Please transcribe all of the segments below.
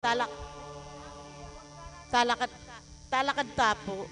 Talak talakad talakad tapo.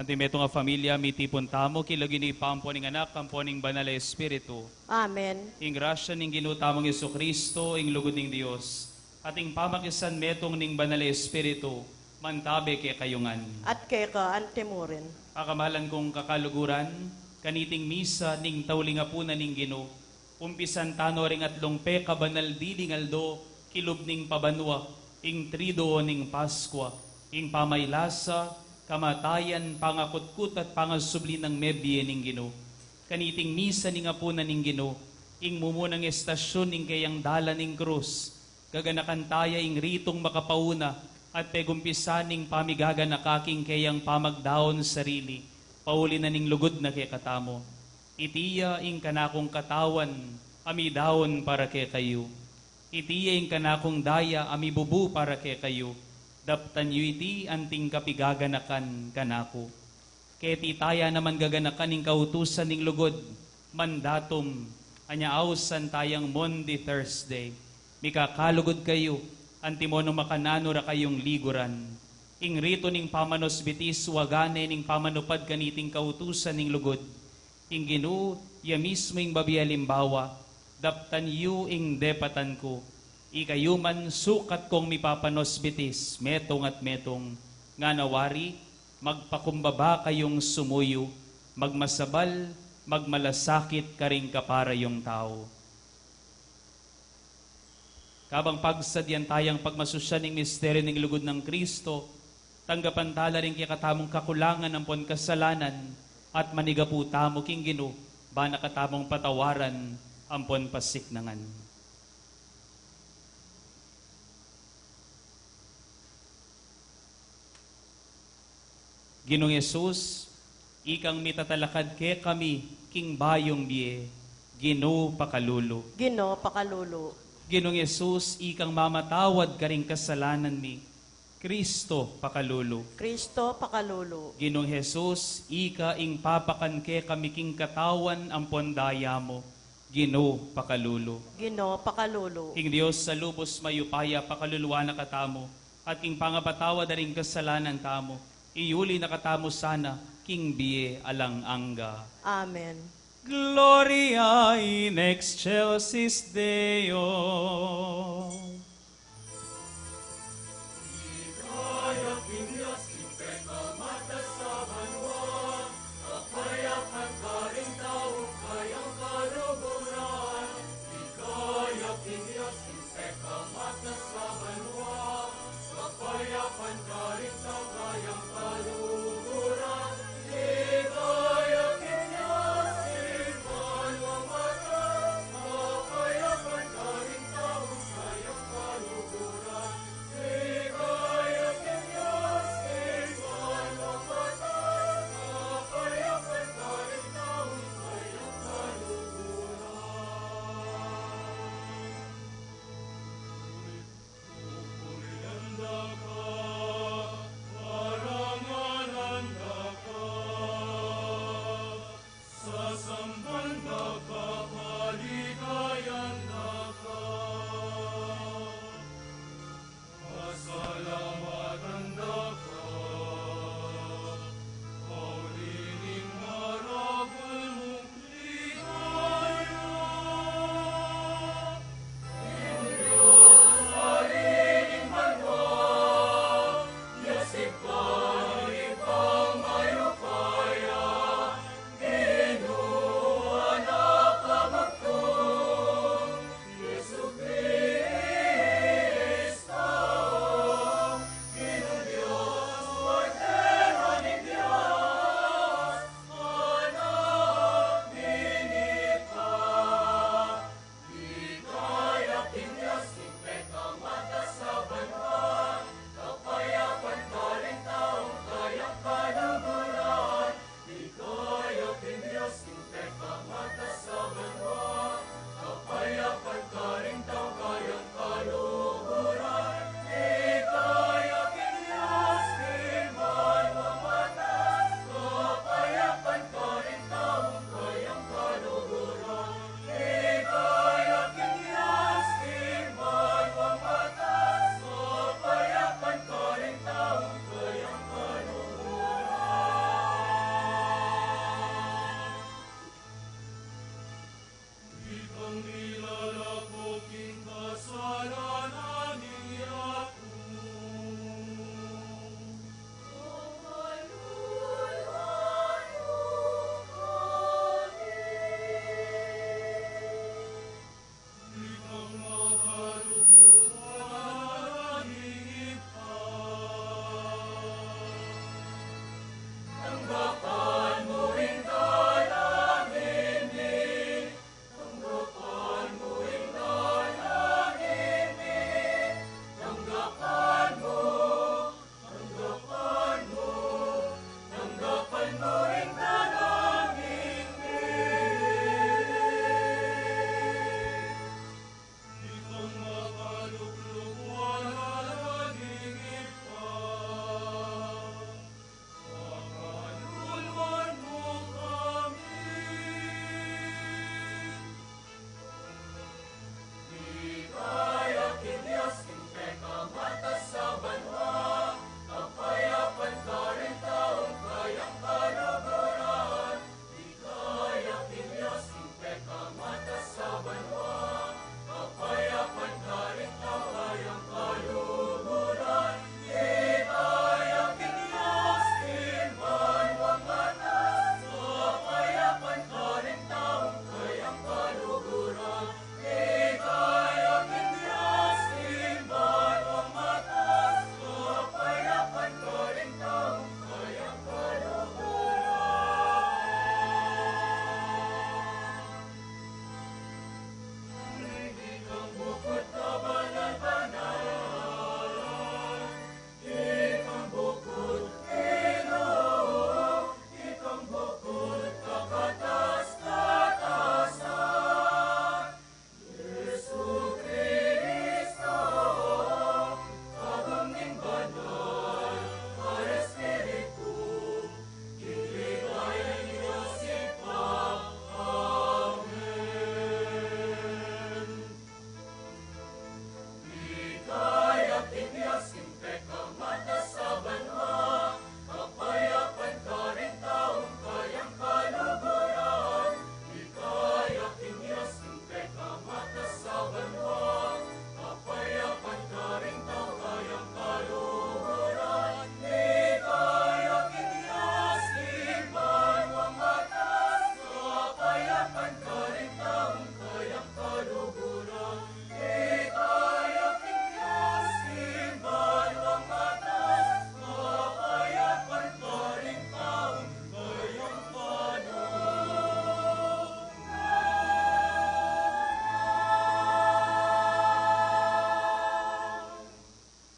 Antimeto nga familia, mitipon tamo, kilagini pampo ning anak, kampo ning banal na Espiritu. Amen. Ing grasya ning ginutamang Yesu Kristo, ing lugod ning Dios. At ing pamakisan metong ning banal na Espiritu, mantabe kay kayungan. At kay ka, antimurin. Akamalan kong kakaluguran, kaniting misa ning tawlinga po na ning Ginoo. Umpisan tano ring atlong peka banal diding aldo, kilub ning pabanwa, ing trido ning Paskwa, ing pamaylasa, kamatayan, pangakutkut at pangasubli ng mebye ning Ginoo. Kaniting misa ning apuna ning Ginoo, ing mumunang estasyon ning kayang dala ning krus, gaganakan taya ing ritong makapauna, at pegumpisan ning pamigaganakaking kayang pamagdaon sarili, pauli na ning lugod na kay katamo. Itiya ing kanakong katawan, ami daon para kay kayo. Itiya ing kanakong daya, ami bubu para kay kayo. Daptan yu iti anting kapigaganakan kanako. Keti taya naman gaganakan ning kautusan ning lugod, mandatum, anyaawasan tayang Monday, Thursday. Mikakalugod kayo, antimono makanano ra kayong liguran. Ing rito ning pamanos bitis, wagane ning pamanupad kaniting kautusan ning lugod. Ing Ginoo, ya mismo ing babialimbawa, daptan yu ing depatan ko. Ikayuman sukat kong mipapanos bitis, metong at metong, nga nawari, magpakumbaba kayong sumuyo, magmasabal, magmalasakit karing kapara yung tao. Kabang pagsadyan tayang pagmasusyan ng misteryo ng lugod ng Kristo, tanggapan tala rin kikatamong kakulangan ng pon kasalanan, at maniga po tamo king Ginoo, ba nakatamong patawaran, ampon pasiknangan. Ginong Yesus, ikang mitatalakad ke kami, king bayong biye, Ginoo pakalulo. Ginoo pakalulo. Ginong Yesus, ikang mamatawad karing kasalanan mi, Kristo pakalulo. Kristo pakalulo. Ginong Jesus, ika ing papakan ke kami king katawan ang pondaya mo, Ginoo pakalulo. Ginoo pakalulo. King Dios sa lubos mayupaya pakaluluwa na katamo, at king pangapatawad na ring kasalanan tamo, iyuli na katamo sana, king biye alang angga. Amen. Gloria in excelsis Deo.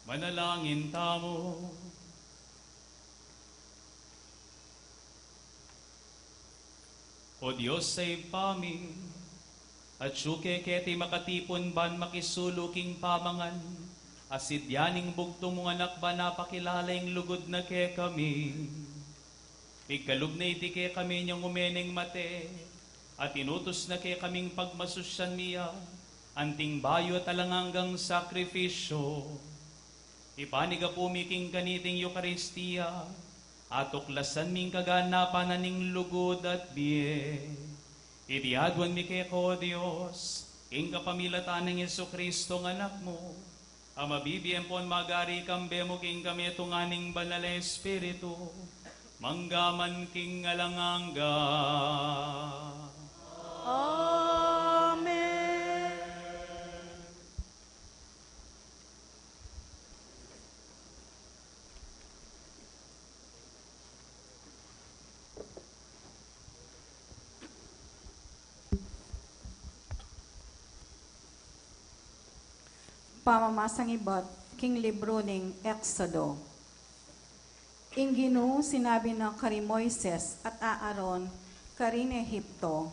Manalangin tamo. O Diyos say pami, at syuke keti makatipon ban makisuluking pamangan, asidyaning bugtong mong anak ba napakilalayng lugod na ke kami. Pigkalog na iti ke kami niyang umeneng mate, at inutos na ke kaming pagmasusyan niya, anting bayo at alanganggang sakripisyo. Ipaniga pumiking kaniting Eucharistia, at tuklasan ming kaganapan na ning lugod at biye. Itiadwan mi kay ko, Diyos, ing kapamilatan ng Yesu Kristo ng anak mo, ang mabibiyempon magari kambe mo king kami tunganing banal na Espiritu, manggaman king alanganga. Amen. Pamamasang ibat, king libro ng Exodo. Ing Ginoo sinabi na kari Moises at Aaron, karin Ehipto.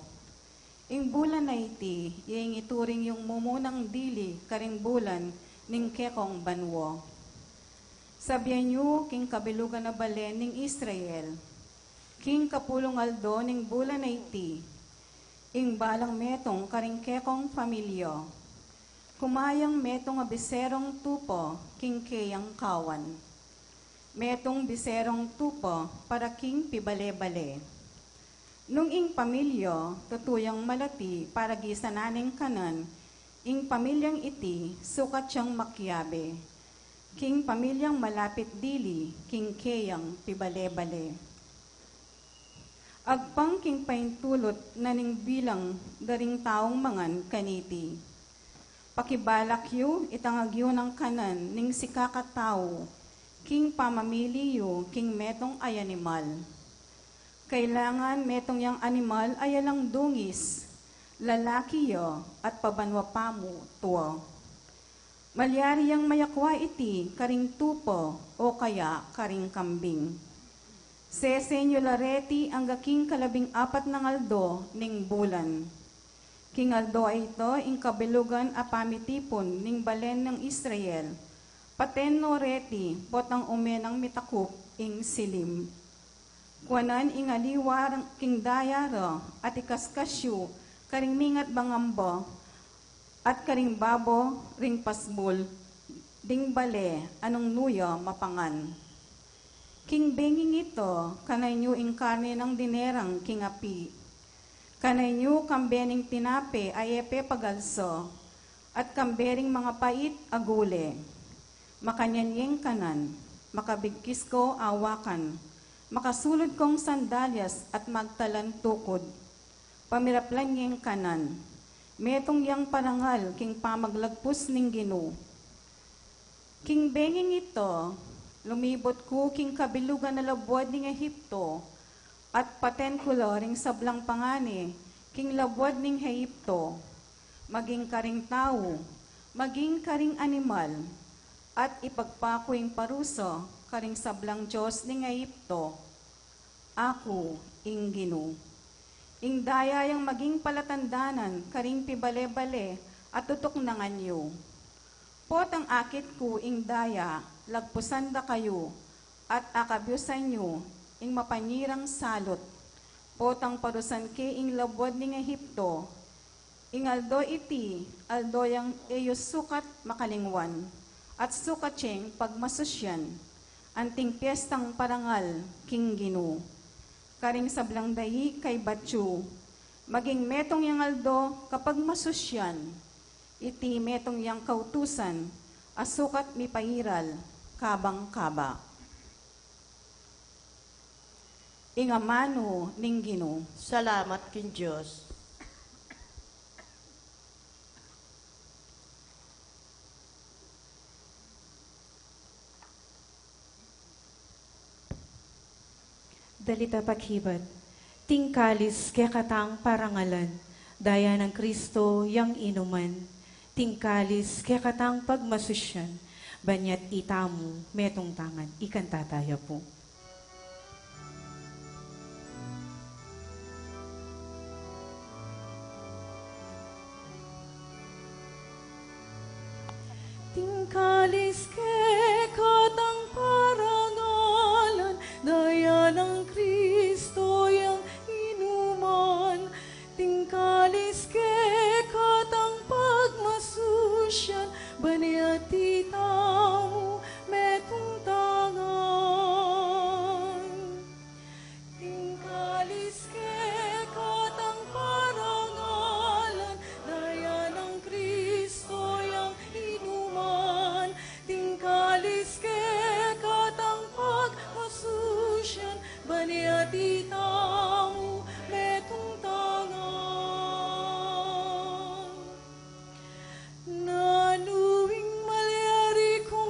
Ing bulan na iti, iyang ituring yung mumunang dili karing bulan ning kekong banwo. Sabihan nyo, king kabilugan na balen ning Israel, king kapulong aldo ning bulan na iti, ing balang metong karing kekong pamilyo. Kumayang metong a biserong tupo, king keyang kawan. Metong biserong tupo, para king pibale-bale. Nung ing pamilyo, tutuyang malati para gisananing kanan, ing pamilyang iti, sukat siyang makyabe. King pamilyang malapit dili, king keyang pibale-bale. Agpang king paintulot na ning bilang daring taong mangan kaniti. Pakibalak yu, itangagyo ng kanan, ning sikakatao, king pamamili yu, king metong ay animal. Kailangan metong yang animal ay alang dungis, lalaki yo at pabanwa pamo tuwa. Malyari yang mayakwa iti karing tupo o kaya karing kambing. Sesenyo lareti ang gaking kalabing apat ng aldo ning bulan. King aldo ay ito ing kabilugan a pamitipon ning balen ng Israel. Patenno reti potang umenang mitakup ing silim. Kuanan ingaliwar king dayaro at ikaskasyo karing mingat bangambo at karing babo ring pasbul ding bale anong nuyo mapangan. King benging ito kanay nyo ing karne ng dinerang king api. Kanay nyo kambening tinape ay epe pagalso at kambering mga pait agule. Makanyanyeng kanan, makabigkis ko awakan. Makasulod kong sandalyas at magtalan tukod. Pamiraplan niyang kanan. Metong yang parangal king pamaglagpus ning Ginoo. King benging ito, lumibot ko king kabilugan na labwad ning Ehipto, at paten kulo ring sablang pangani, king labwad ning Ehipto, maging karing tao, maging karing animal, at ipagpakuing paruso, karing sablang Diyos ning Ehipto. Ako, ing Ginoo. Ing daya yang maging palatandanan, karing pibale-bale, at tutok na nganyo. Pot ang akit ko, ing daya, lagpusan da kayo, at akabyusan nyo, ing mapanyirang salot. Pot ang parusan ke, ing labwad ning Ehipto. Ing aldo iti, aldo yang eyo sukat makalingwan, at sukat siyeng pagmasusyan, anting piyestang parangal, king Ginoo. Karing sablang dayi kay Batyu, maging metong yang aldo kapag masusyan, iti metong yang kautusan, asukat mi pairal, kabang kaba. Ingamano ning Ginoo. Salamat kin Diyos. Dalita paghibat, tingkalis kaya katang parangalan, daya ng Kristo yang inuman, tingkalis kaya katang pagmasusyan, banyat itamu, metong tangan, ikantataya po. Tingkalis kaya katang parangalan, daya ng Kristo yang inuman, tingkalis ke katang pagmasusyan, baniati tamu metong tangan. Tingkalis ke katang parangalan, daya ng Kristo yang inuman, tingkalis ke katang pagmasusyan, baniati tamu metong tangan. Nanuwing malyari ko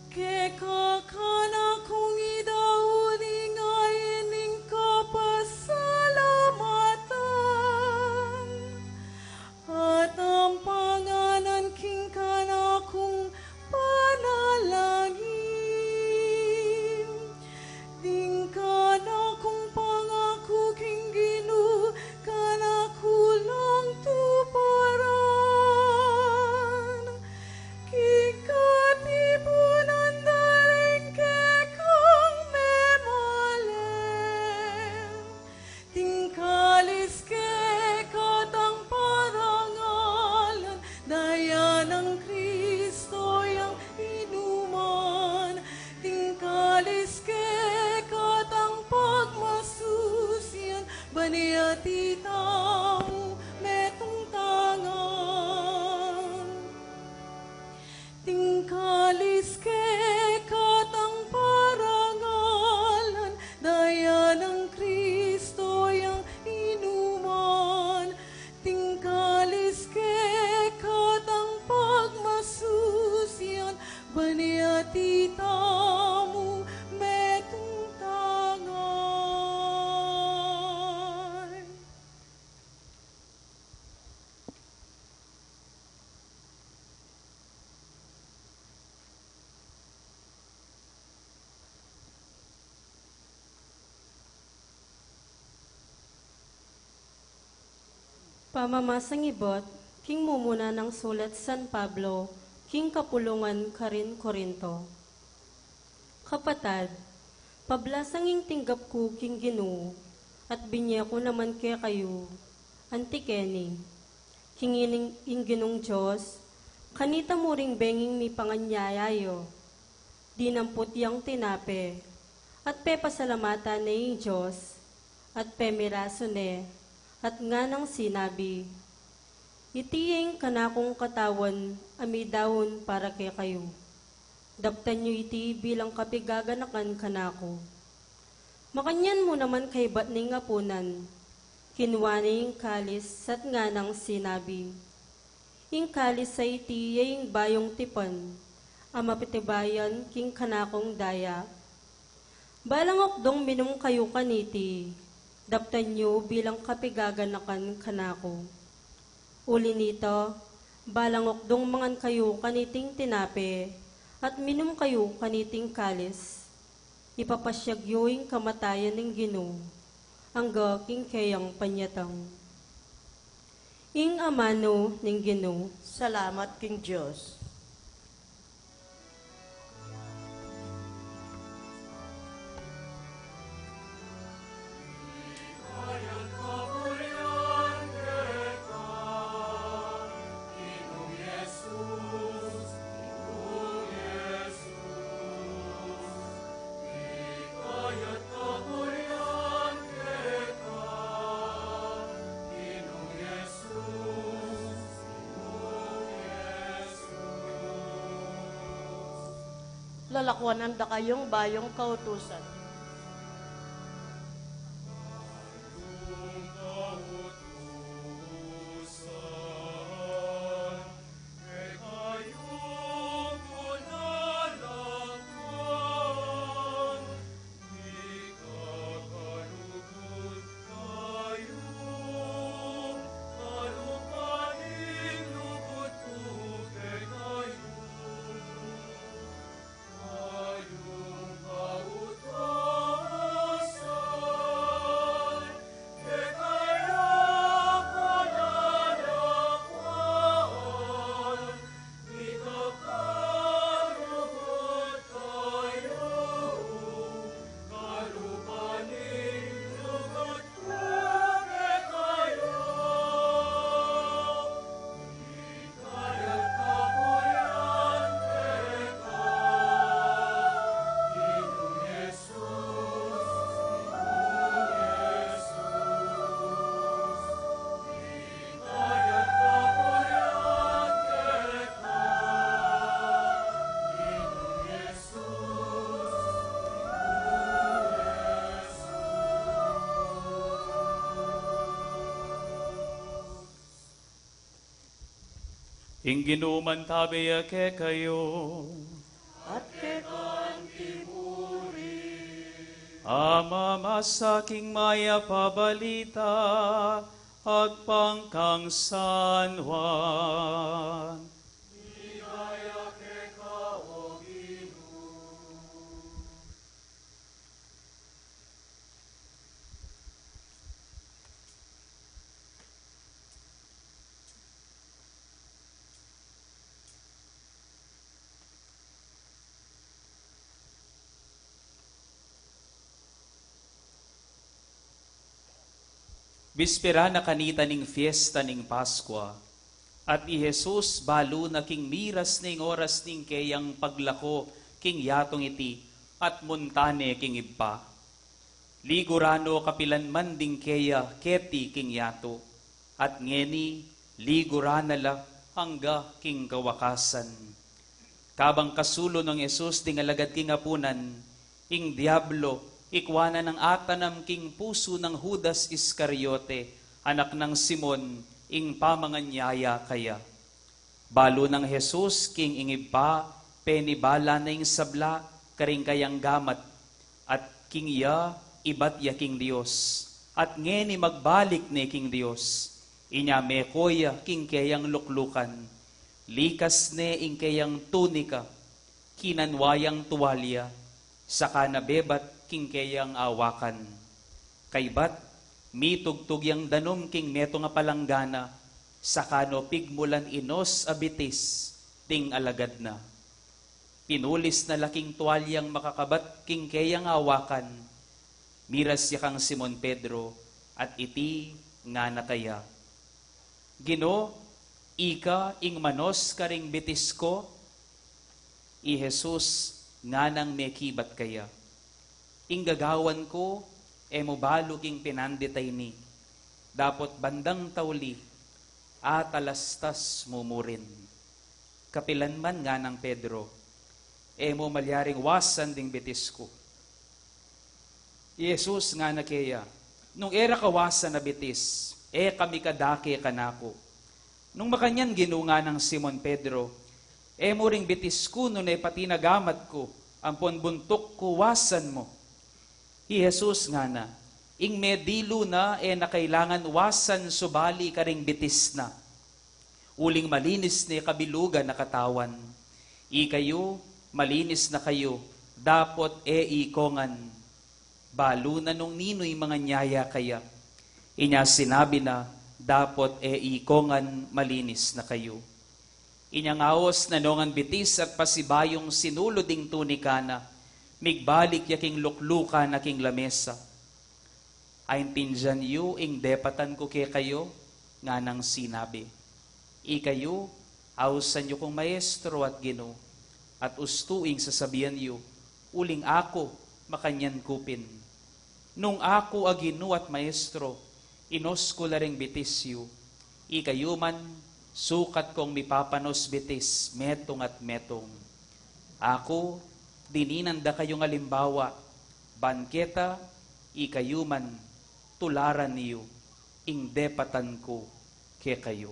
Kekakana kung idauling ayining kapasalamatan, at ang panganan king kana kung panalangin. Tingkana kung pangako king Ginoo, kana kulang tuparan. Kikatipunan daring kekang memalen. Tingkalis kekatang parangalan, daya ng Kristo yang inuman. Tingkalis kekatang pagmasusyan, baniati tamu metong tangan. Tingkalis kekatang parangalan, daya ng Kristo yang inuman. Tingkalis kekatang pagmasusyan, baniati tamu metong tangan. Pamamasang ibot, king mumuna ng sulat San Pablo, king kapulungan Karin Corinto. Kapatad, pablasang ing tinggap ko king Ginoo, at binya ko naman kaya kayo, antikeni, kingining ing Ginong Diyos, kanita mo ring benging mi panganyayayo, di namput yang tinape, at pe pasalamatan na ing Diyos, at pe miraso ne, at nga nang sinabi, itiyeng kanakong katawan, ami dawon para kay kayo. Daptan nyo iti bilang kapigaganakan kanako. Makanyan mo naman kay batning apunan, kinwaning kalis at nga nang sinabi, ing kalis sa iti yung bayong tipan, amapitibayan king kanakong daya. Balangok dong minum kayo kaniti, daptan nyo bilang kapigaganakan kanako. Uli nito, balangok dong mangan kayo kaniting tinape, at minum kayo kaniting kalis. Ipapasyag yung kamatayan ng Ginoo, angga king kayang panyatang. Ing amano ng Ginoo, Salamat king Diyos. Lalakwanan da kayong bayong kautusan. Ing Ginoo man tabi ke kayo. At kay Mamasaking maya pabalita, agpangkang San Juan. Bispera na kanita ning fiesta ning Paskwa, at i Jesus balo na king miras ning oras ning kayang paglako king yatong iti, at muntane king ibpa. Ligurano kapilan man ding kaya keti king yato, at ngeni ligurana la hangga king kawakasan. Kabang kasulo ng Jesus ding alagad king apunan, ing diablo, ikwana ng atanam king puso ng Judas Iscariote, anak ng Simon, ing pamanganyaya kaya. Balo ng Jesus king ingibpa, penibala na ing sabla, karing kayang gamat, at king iya, ibat ya king Dios, at ngeni magbalik ni king Dios, inya mekoya king kayang luklukan, likas ne ing kayang tunika, kinanwayang tuwalya, saka nabebat king kayang awakan. Kaybat, mitugtog yang danom king meto nga palanggana, sakano pigmulan inos abitis, ting alagad na. Pinulis na laking tuwalyang makakabat king kayang awakan, miras ya kang Simon Pedro, at iti nga nakaya. Gino, ika ing manos karing bitis ko, i Jesus nga nang mekibat kaya. Ing gagawan ko, mo balo king pinanditay ni. Dapot bandang tawli, atalastas mumurin. Kapilan man nga ng Pedro, mo malyaring wasan ding bitis ko. Jesus nga na kaya, nung era kawasan na bitis, kami kadake kanako. Nung makanyan ginunga ng Simon Pedro, mo ring bitis ko nun pati nagamat ko, ampon buntok ko wasan mo. I Jesus nga na, ing medilo na na kailangan wasan subali karing bitis na. Uling malinis ni kabilugan na katawan. I kayo, malinis na kayo, dapot ikongan. Balo na nung ninoy mga nyaya kaya. Inya sinabi na, dapot ikongan malinis na kayo. Inyang awos na nongan bitis at pasibayong sinuloding tunika na, migbalik yaking lukluka na king lamesa. Aintindyan yu ing depatan ko kay kayo, nga nang sinabi. Ikayo, awsan yu kong maestro at Ginoo, at ustuing sasabihan yu, uling ako makanyan kupin. Nung ako a Ginoo at maestro, inos ko laring bitis yu. Ikayo man, sukat kong mipapanos bitis, metong at metong. Ako, dininanda kayong alimbawa, banketa, ikayuman, tularan niyo, ing depatan ko ke kayo.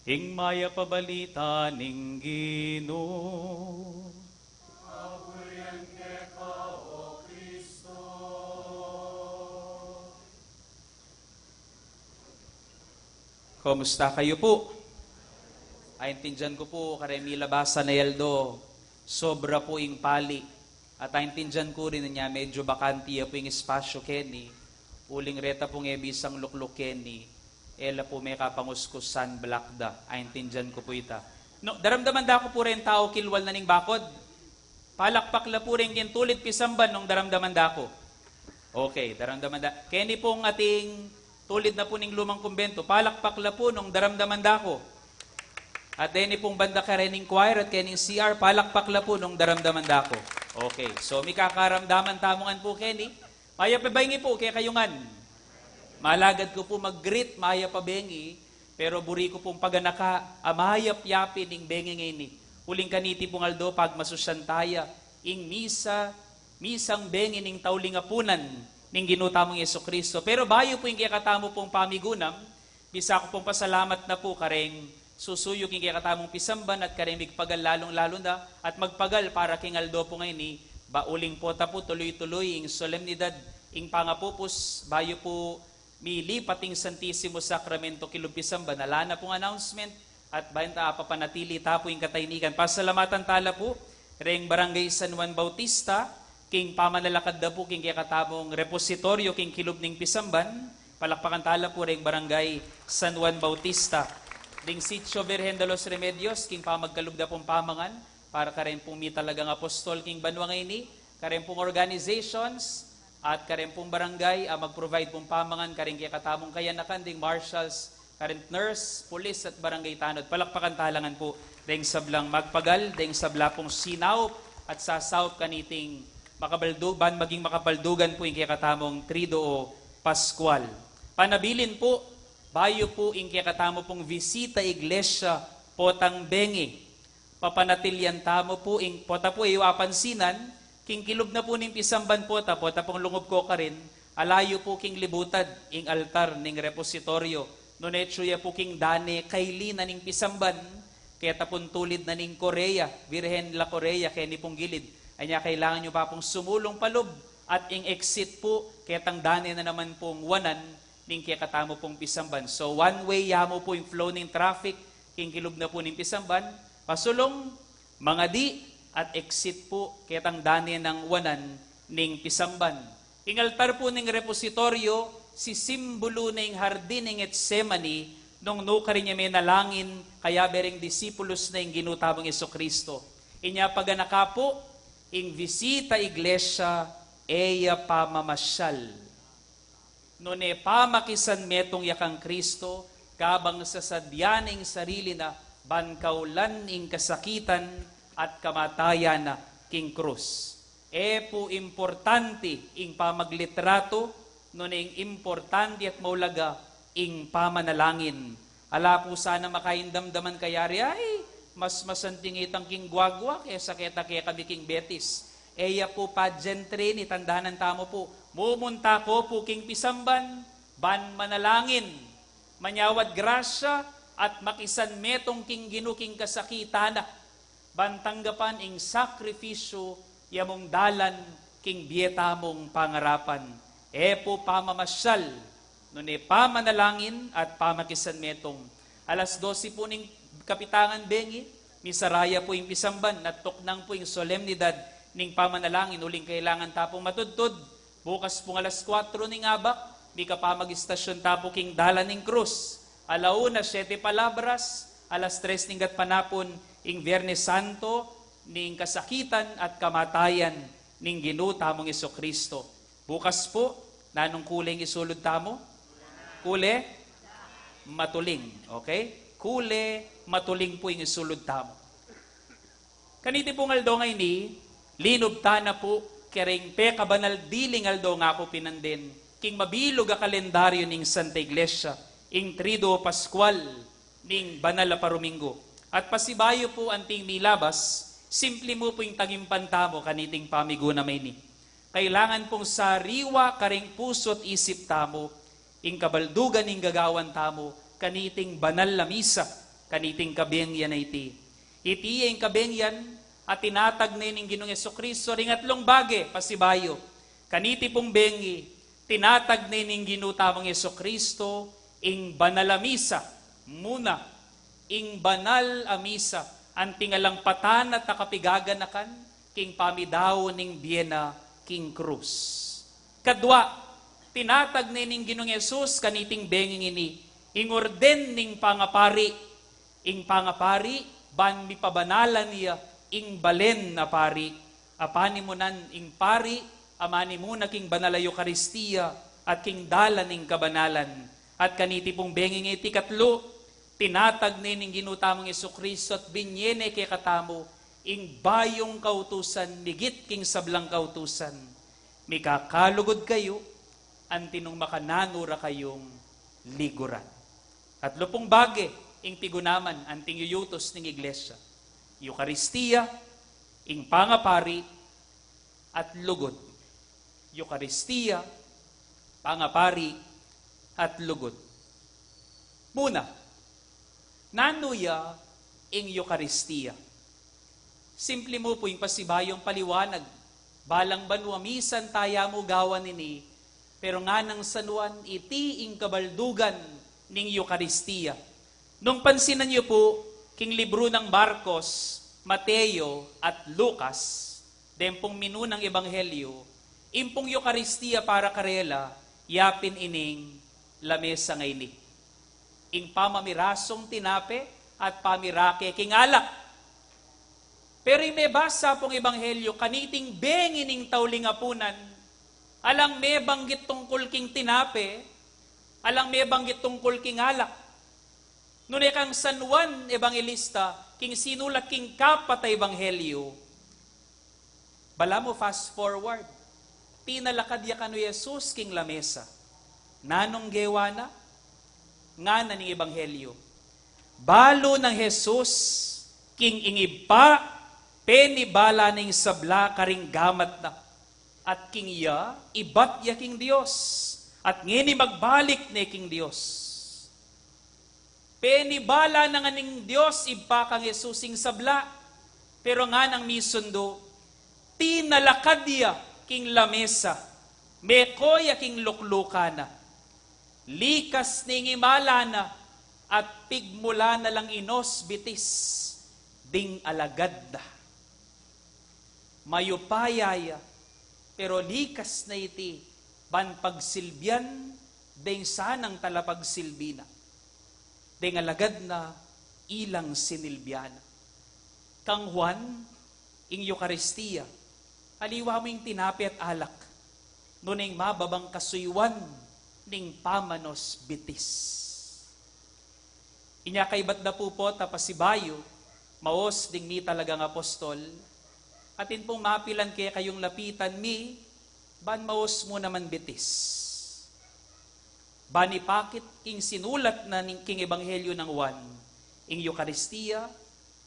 Ing maya pabalita ning Ginoo. Abuyan ke ka, O Kristo. Kumusta kayo po? Aintindyan ko po, karemi labasa na yaldo, sobra po ing pali. At aintindyan ko rin niya, medyo bakanti po yung espasyo keni. Uling reta pong ebisang lukluk keni. Ela po may kapanguskusan blakda. Aintindyan ko po ita. No, daramdaman da ko po rin tao kilwal na ning bakod. Palakpak la po rin kintulit pisamban nung daramdaman da ko. Okay, daramdaman da. Keni pong ating tulid na po ning lumang kumbento. Palakpak la po nung daramdaman da ko. At deni pong banda karening choir at kening CR, palakpak la po nung daramdaman da ko. Okay, so may kakaramdaman tamungan po, Kenny. Maya pabengi po, kaya kayungan. Malagad ko po mag-greet, maya pabengi, pero buri ko pong paganaka, amayap yapi ning bengi ngini. Huling kaniti pong aldo, pag masusyantaya, ing misang bengi ning taulingapunan, ning ginutamong Yeso Kristo. Pero bayo po yung kaya katamo pong pamigunam, bisa ko pong pasalamat na po kareng susuyo king katamong pisamban at karimig pagal lalong-lalo na at magpagal para king Aldo po ngayon ni bauling po tapo tuloy-tuloy ing solemnidad ing pangapupos bayo po milipating Santissimo Sacramento kilub pisamban nalana pong announcement at bayan ta papanatili tapo ing kataynikan. Pasalamatan tala po reng Barangay San Juan Bautista king pamanalakad da po king katamong repositoryo king kilub ning pisamban. Palakpakan tala po reng Barangay San Juan Bautista. Ding Sitio Virgen de los Remedios, king pamagkalugda pong pamangan, para karen pong mi talagang apostol king banwa ngayon karen pong organizations, at karen pong barangay, mag-provide pong pamangan, karen kaya katamong kayanakan, ding marshals, karen nurse, police at barangay tanod. Palakpakan talangan po, ding sablang magpagal, ding sabla pong sinaw, at sasawp kaniting makabaldugan, maging makabaldugan po yung kaya katamong Trido o Pascual. Panabilin po, bayo po ing katamo pong visita iglesia potang bengi. Papanatilyan tamo po ing pota po apansinan, king kilub na po ning pisamban pota pong lungob ko ka rin, alayo po king libutad ing altar ning repositoryo. Nunetso ya po king dane kaili na ning pisamban, kaya tapon tulid na ning Korea, Virgen la Korea, kaya ni pong gilid. Anya kailangan nyo pa pong sumulong palob at ing exit po, kaya tang dane na naman pong wanan, ning kaya katamo pong pisamban. So one way yamo po yung flow ng traffic, king kilub na po ng pisamban, pasulong, mga di, at exit po, kaya tang dani ng wanan ning pisamban. Ing altar po ning repositoryo, si simbolo ning hardin ng Getsemani, nung nukarin niya may nalangin, kaya bereng disipulos na yung ginutabang Jesucristo. Inya paganaka po, ing visita iglesia, eya pamamasyal. Nune pamakisan metong yakang Kristo, kabang sa sadyaning sarili na bankaulan ing kasakitan at kamatayan na king krus. Po importante ing pamaglitrato, nune ing importante at maulaga ing pamanalangin. Ala po sana makaindamdaman kayari, ay mas masanting itang king guagwa, kesa kaya kami king betis. Eya po pageantry ni tandanan tamo po, mumunta ko po king pisamban, ban manalangin, manyawad grasya, at makisan metong king ginuking kasakitana, ban tanggapan ing sakripisyo, yamong dalan king bieta mong pangarapan. Po pamamasyal, nune pamanalangin at pamakisan metong. Alas 12 po ning kapitangan bengi, misaraya po yung pisamban, natuknang po yung solemnidad ning pamanalangin, uling kailangan tapong matudtod. Bukas pong alas 4 ning abak, di ka pa mag-istasyon tapo king dala ning krus. Alauna, 7 palabras, alas 3 ning panapon, ing Viernes Santo, ning kasakitan at kamatayan ning ginutamong Jesucristo. Bukas po, nanong kuling isulod tamo? Kule? Matuling. Okay? Kule, matuling po yung isulod tamo. Kaniti pong Aldo ngayon ni, linubta na po, kering kabanal diling Aldo nga po pinandin, king mabilog a kalendaryo ning Santa Iglesia, ing Trido Pascual, ning Banal a Parumingo. At pasibayo po anting milabas, simple mo po yung tagimpantamo kaniting pamigo na may ni. Kailangan pong sariwa karing puso't isip tamo, ing kabaldugan ing gagawan tamo, kaniting banal na misa, kaniting kabengyan na iti. Iti yung kabengyan, at tinatag na yung Ginoong Jesucristo, ring atlong bage, pasibayo. Kaniti pong bengi, tinatag na yung ginutamang Jesucristo, ing banal a misa, muna, ing banal a misa, anting alang patan at nakapigaganakan, king pamidaw ning biena, king krus. Kadwa, tinatag na yung Ginoong Jesus, kaniting benging ini, ing orden ning pangapari, ing pangapari, ban mi pabanalan niya, ing balen na pari, apani mo nan ing pari, amani mo na king banal a Eucharistia, at king dalan ning kabanalan. At kaniti pong benging iti katlo, tinatag ning ginutamong Jesucristo at binyene kay katamo, ing bayong kautusan, migit king sablang kautusan. Mikakalugod kayo, antinong makananura kayong liguran. At lupong bage, ing tigunaman, anting yuyutos ning iglesia. Eucharistia, ing pangapari, at lugod. Eucharistia, pangapari, at lugod. Muna, Nanuya ing Eucharistia. Simple mo po yung pasibayong paliwanag. Balang banwa, misan taya mo gawan nini, pero nga nang sanuan, iti ing kabaldugan ning Eucharistia. Nung pansinan niyo po, king libro ng Marcos, Mateo at Lucas, dempong minunang ebanghelyo, impong Eucharistia para karela, yapin ining lamesa ngayni. Ing pamamirasong tinape at pamirake king alak. Pero may basa pong ebanghelyo, kaniting bengining tawlingapunan, alang may banggit tungkol king tinape, alang may banggit tungkol king alak. Ngunit kang San Juan Evangelista, king sinulat king kapatay ebanghelyo, bala mo fast forward, pinalakad ya kanu Jesus king lamesa. Nanong gewana, nga na ning ebanghelyo. Balo ng Jesus, king ingiba, penibala ning sabla karing gamat na. At king ya, ibat ya king Dios. At ngini magbalik ni king Dios. Penibala na nga ning Dios, iba kang Jesusing sabla. Pero nga nang misundo, tinalakad ya king lamesa. Mekoya king luklukana. Likas ning imala na at pigmula na lang inos bitis ding alagad na. Mayupayaya pero likas na iti ban pagsilbian ding sanang talapagsilbina. Ding alagad na ilang sinilbiana. Kang Juan ing Eucharistia aliwa mo yung tinapi at alak nuning mababang kasuywan ning pamanos bitis. Inya kay ba't na po tapasibayo, maos ding mi talagang apostol, atin pong mapilan kaya kayong lapitan mi, ban maos mo naman bitis. Bani pakit king sinulat na king ebanghelyo ng Juan, ing Eucharistia,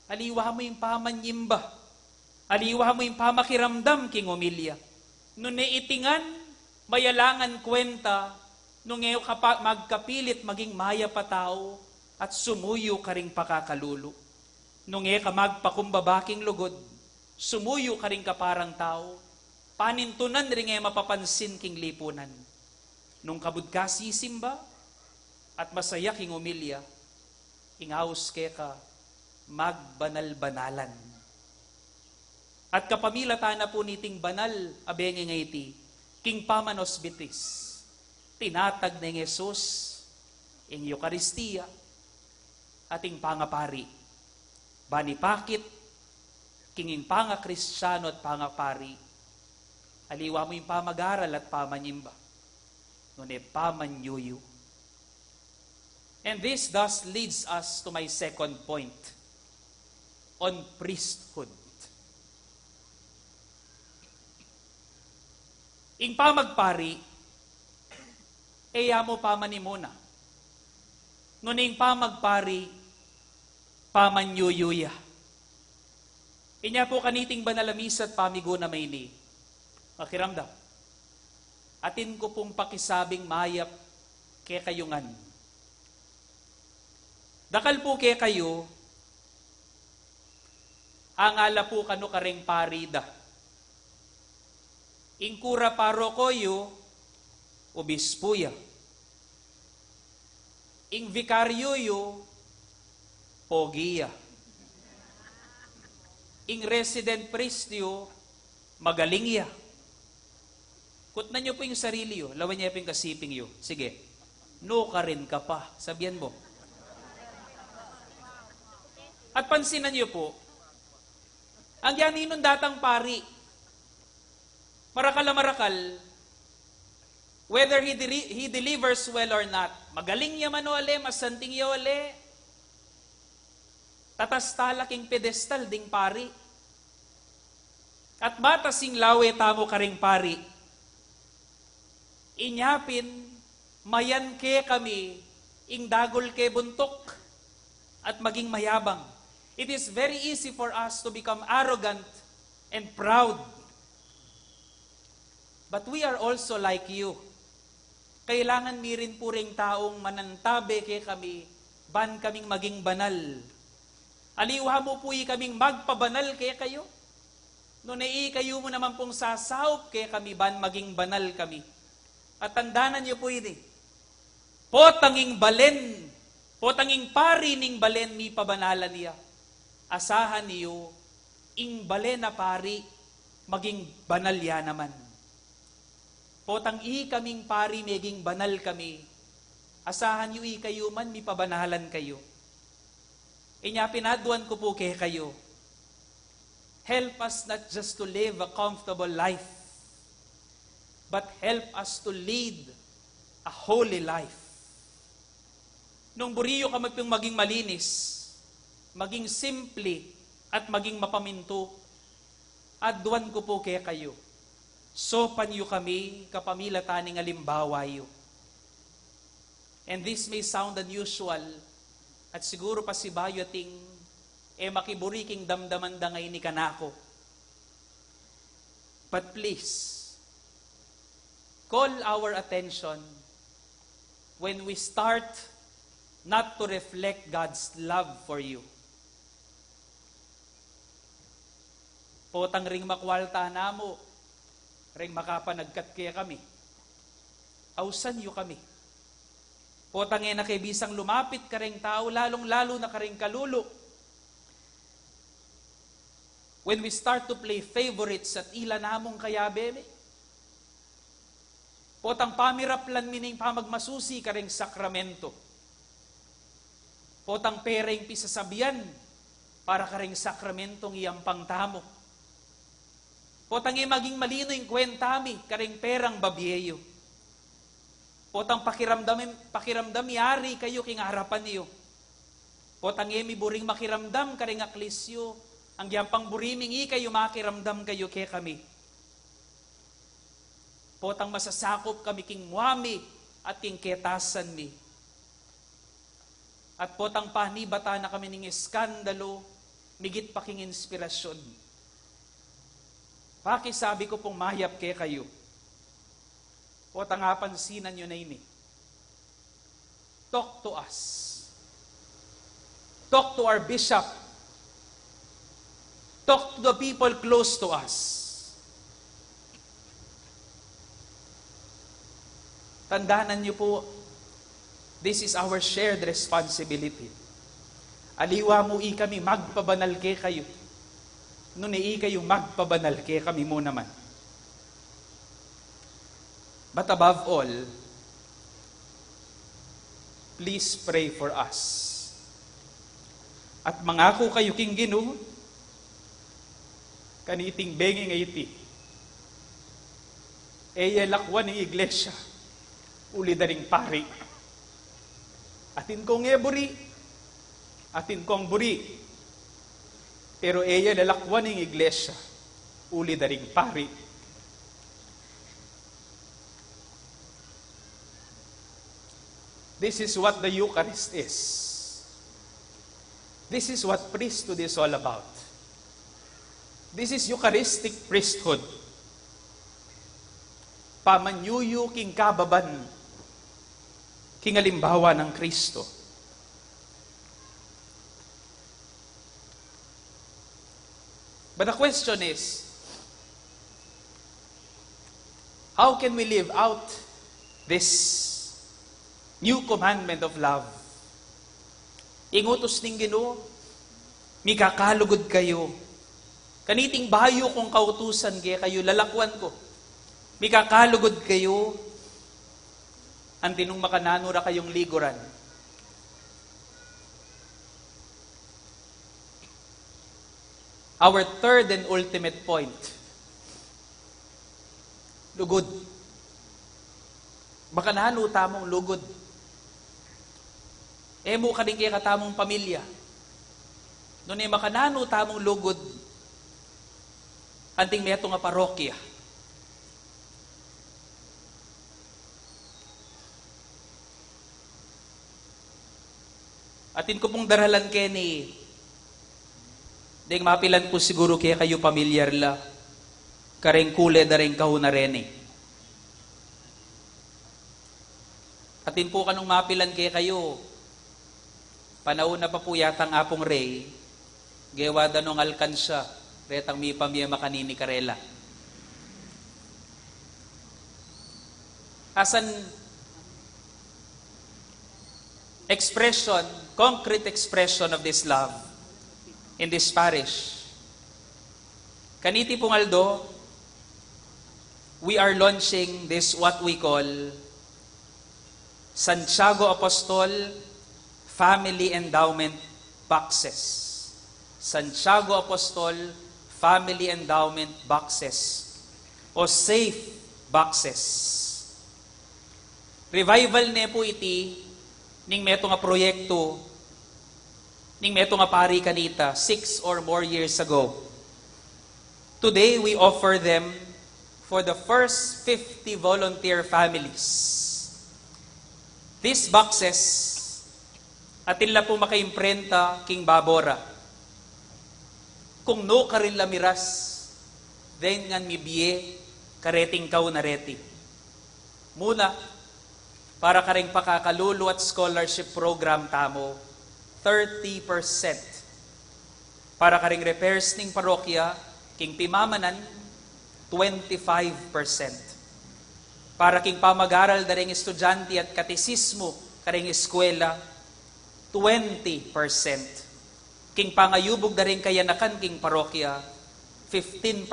aliwa mo yung pamanyimba, aliwa mo yung pamakiramdam king umilya. Nung itingan, mayalangan kwenta, nung ngayon magkapilit maging maya pa tao at sumuyo ka ring pakakalulo. Nung ngayon ka magpakumbabaking lugod, sumuyo ka ring kaparang tao, panintunan rin ngayon mapapansin king lipunan. Nung kabud ka sisimba at masaya king umilya, ingaus kaya ka magbanal-banalan. At kapamilata na po niting banal abenge ngayti, king pamanos bitis. Tinatag ng Jesus ing Eucharistia ating pangapari. Banipakit, kinging pangakristyano at pangapari. Aliwa mo yung pamag-aral at pamanyimba. Nune pamanyuyu. And this thus leads us to my second point on priesthood. Ing pamagpari, eya mo pamanimuna. Nuning pamagpari, pamanyuyuya. Inya po kaniting banalamis at pamigo na may ni. Makiramdam. Atin ko pong pakisabing mayap kaya kayungan. Dakal po kaya kayo, angala po kano kareng parida. Ingkura parokoyo, obispuya. Ing vikaryo yu, pogiya. Ing resident priest yu, magaling ya. Kutna nyo po yung sarili yu, lawan niya po yung kasiping yu. Sige, no ka rin ka pa, sabihan mo. At pansinan nyo po, ang yaninong datang pari, marakal na marakal, whether he delivers well or not, magaling yaman o ale, masanting yaw ale, tatastalaking pedestal ding pari. At batasing lawe tamo karing pari, inyapin, mayan ke kami, ing dagol ke buntok, at maging mayabang. It is very easy for us to become arrogant and proud. But we are also like you. Kailangan mi rin puring taong manantabe kay kami, ban kaming maging banal. Aliwa mo po kaming magpabanal kaya kayo. No kayo mo naman pong sasaup kaya kami ban maging banal kami. At tandanan niyo po ini. Potanging balen, potanging pari ning balen mi pabanalan niya. Asahan niyo, ing balen na pari, maging banal ya naman. Potang kaming pari, maging banal kami. Asahan niyo kayo man, mi pabanalan kayo. Inya pinaduan ko po kay kayo. Help us not just to live a comfortable life, but help us to lead a holy life. Nung buriyo ka maging malinis, maging simple, at maging mapaminto, adwan ko po kaya kayo. Sopan yu kami, kapamila taning alimbawa yu. And this may sound unusual, at siguro pa si bayo ting makiburiking damdaman da ngay ni kanako. But please, call our attention when we start not to reflect God's love for you. Potang ring makwalta na mo, ring makapanagkat kaya kami. Ausan yu kami. Potang na kay bisang lumapit ka ring tao, lalong-lalo na ka ring kalulo. When we start to play favorites at ila namong kaya bebe, potang pamiraplan mining pamagmasusi ka ring sakramento. Potang pereng pisasabian para ka ring sakramentong iyang pangtamo. Potang maging malino yung kwentami ka ring perang babyeyo. Potang pakiramdam yari kayo king harapan niyo. Potang mi buring makiramdam ka ring aklisyo. Ang yampang buriming kayo makiramdam kayo kay kami. Potang masasakop kami king muami at king ketasan mi. At potang panibata na kami ning iskandalo, migit pa king inspirasyon. Pakisabi ko pong mayap kay kayo. Potang apansinan nyo na ini. Talk to us. Talk to our bishop. Talk to the people close to us. Tandaanan niyo po, this is our shared responsibility. Aliwa mo kami magpabanal kay kayo. Nung kayo magpabanal kay kami mo naman. But above all, please pray for us. At mangako kayo king Ginoo, kaniting benging iti. Lakwan ng iglesia, uli daring pari. Atin kong buri, atin kong buri. Pero lalakwan ng iglesia, uli daring pari. This is what the Eucharist is. This is what priesthood is all about. This is Eucharistic priesthood. Pamanyuyu king kababan, king alimbawa ng Kristo. But the question is, how can we live out this new commandment of love? Ingutos ning Ginoo, mikakalugod kayo. Kaniting bayo kong kautusan kaya kayo, lalakwan ko. Mikakalugod kayo, antinong makananura kayong liguran. Our third and ultimate point, lugod. Makanano tamong lugod. Mo ka din kaya katamong pamilya. Noon makanano tamong lugod, anting meto nga parokya. Atin ko pong daralan keni, ding mapilan po siguro kaya kayo pamilyar la, kareng kule dareng kahuna rene. Atin po kanong mapilan kaya kayo, Panauna pa po yatang Apong Ray, gawa danong alkansya, retang mi pamiyama kanini karela. As an expression, concrete expression of this love in this parish, kaniti pong Aldo, we are launching this what we call Santiago Apostol Family Endowment Boxes. Santiago Apostol Family Endowment Boxes o Safe Boxes. Revival ne po iti ning meto nga proyekto ning meto nga pari kanita 6 or more years ago. Today we offer them for the first 50 volunteer families. These boxes atin la po makaimprenta king babora. Kung no karin lamiras, then ngan mibiye kareting kau na reti. Muna, para karing pakakalulu at scholarship program tamo, 30%. Para karing repairs ning parokya, king pimamanan, 25%. Para king pamag-aral daring estudyante at katesismo karing eskwela, 20%. King pangayubog na rin kayanakan king parokya, 15%.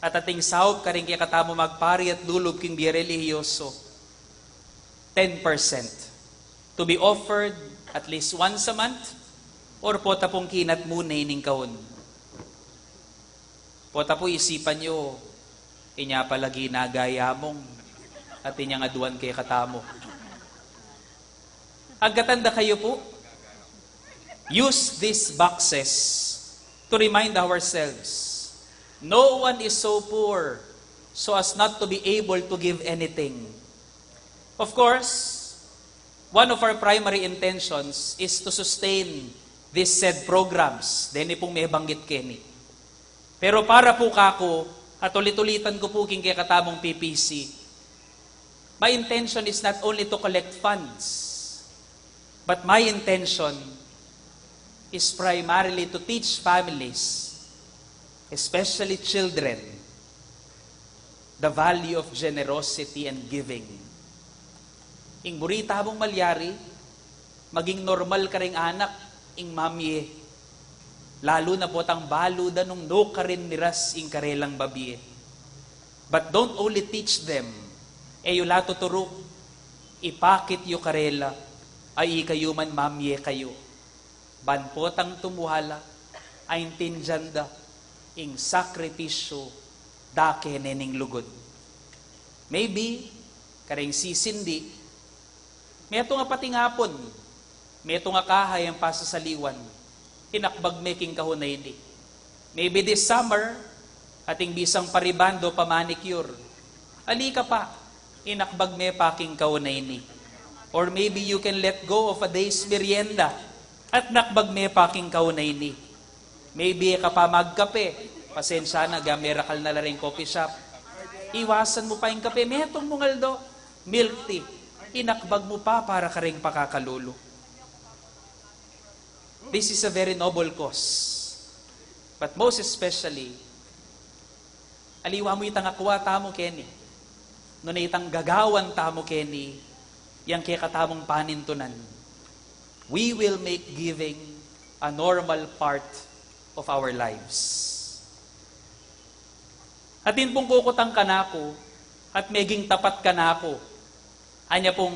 At ating sahog ka rin kaya katamo magpari at dulog king biya religyoso, 10%. To be offered at least once a month or pota pong kinat muna ining kaon. Pota po isipan nyo, inya palagi nagayamong at inyang aduan kay katamo. Agkatanda kayo po, use these boxes to remind ourselves, no one is so poor so as not to be able to give anything. Of course, one of our primary intentions is to sustain these said programs. Deni pong may banggit keni. Pero para po kako, at ulit-ulitan ko po king kaya katamong PPC, my intention is not only to collect funds, but my intention is primarily to teach families, especially children, the value of generosity and giving. Ing burita mong malyari, maging normal ka ring anak, ing mamye, lalo na po tang balo da nung no ka rin niras ing karelang babye. But don't only teach them, yula tuturok, ipakit yu karela, ay kayo man mamye kayo. Banpotang tumuhala, ay tinjanda, ing sakripisyo, dake nening lugod. Maybe, karing sisindi, meto nga pati ngapon, meto nga kahay ang pasasaliwan, inakbag making kahunay ni. Maybe this summer, ating bisang paribando pamanicure, ali ka pa, inakbag me paking kahunay ni. Or maybe you can let go of a day's merienda, at nakbag me paking kaunay ni. Maybe ka pa magkape, pasensya na, gamerakal na laring coffee shop. Iwasan mo pa yung kape, metong mungaldo, milk tea, inakbag mo pa para ka ring pakakalulu. This is a very noble cause. But most especially, aliwa mo itang akwa tamo keni, nuna itang gagawan tamo keni, yang kaya katamong panintunan. We will make giving a normal part of our lives. Atin pong kukutang kanako at meging tapat kanako. Anya pong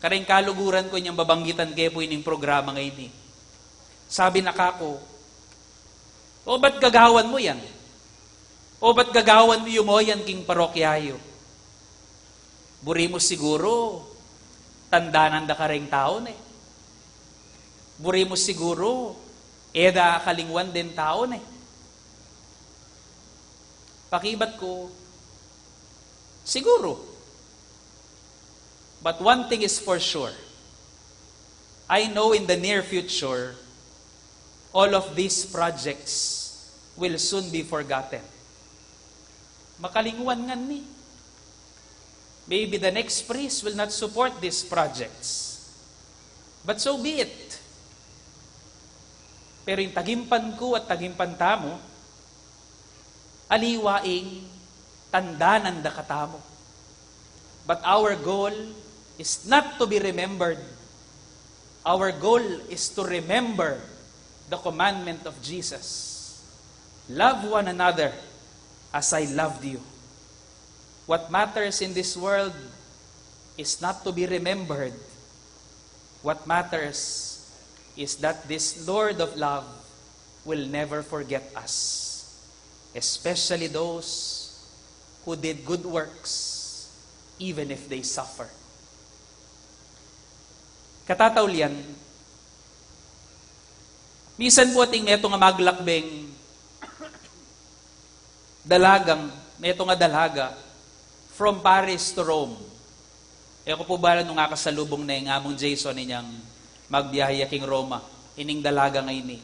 karing kaluguran ko niyang babanggitan kayo po ining programa ngayon eh. Sabi na kako, o ba't gagawan mo yan? O ba't gagawan mo yan king parokyayo? Buri mo siguro, tandanan da karing taon eh. Buri mo siguro, eda kalingwan din taon eh. Pakibat ko, siguro. But one thing is for sure. I know in the near future, all of these projects will soon be forgotten. Makalingwan nga ni. Maybe the next priest will not support these projects. But so be it. Pero yung tagimpan ko at tagimpan tamo, aliwaing tanda ng dakatamo. But our goal is not to be remembered. Our goal is to remember the commandment of Jesus. Love one another as I loved you. What matters in this world is not to be remembered. What matters is that this Lord of love will never forget us, especially those who did good works, even if they suffer. Katataulian, minsan po ating neto nga maglakbeng neto nga dalaga from Paris to Rome. Ko po ba nung kasalubong na yung among Jason inyang magbiyahe king Roma, ining dalaga nga ini.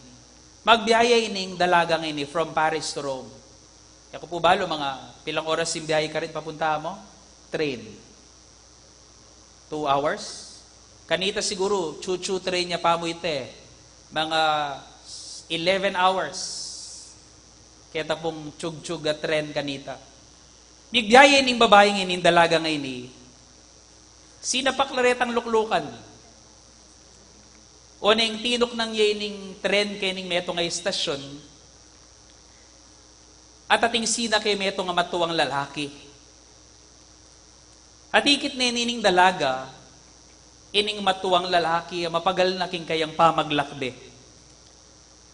Magbiyahe ining dalaga nga ini from Paris to Rome. Ko po ba mga pilang oras yung biyahe ka rin papunta mo? Train. 2 hours? Kanita siguro, chuchu train niya pa mo ite. Mga 11 hours. Kaya pong chug-chug at tren kanita. Bigbiyahe ining babaeng ining dalaga nga ini. Sinapaklaretang luklukan. O nang tinok ng yening tren kening meto nga istasyon, at ating sina kay meto nga matuwang lalaki. At ikit na ining dalaga, ining matuwang lalaki, mapagal na king kayang pamaglakbe.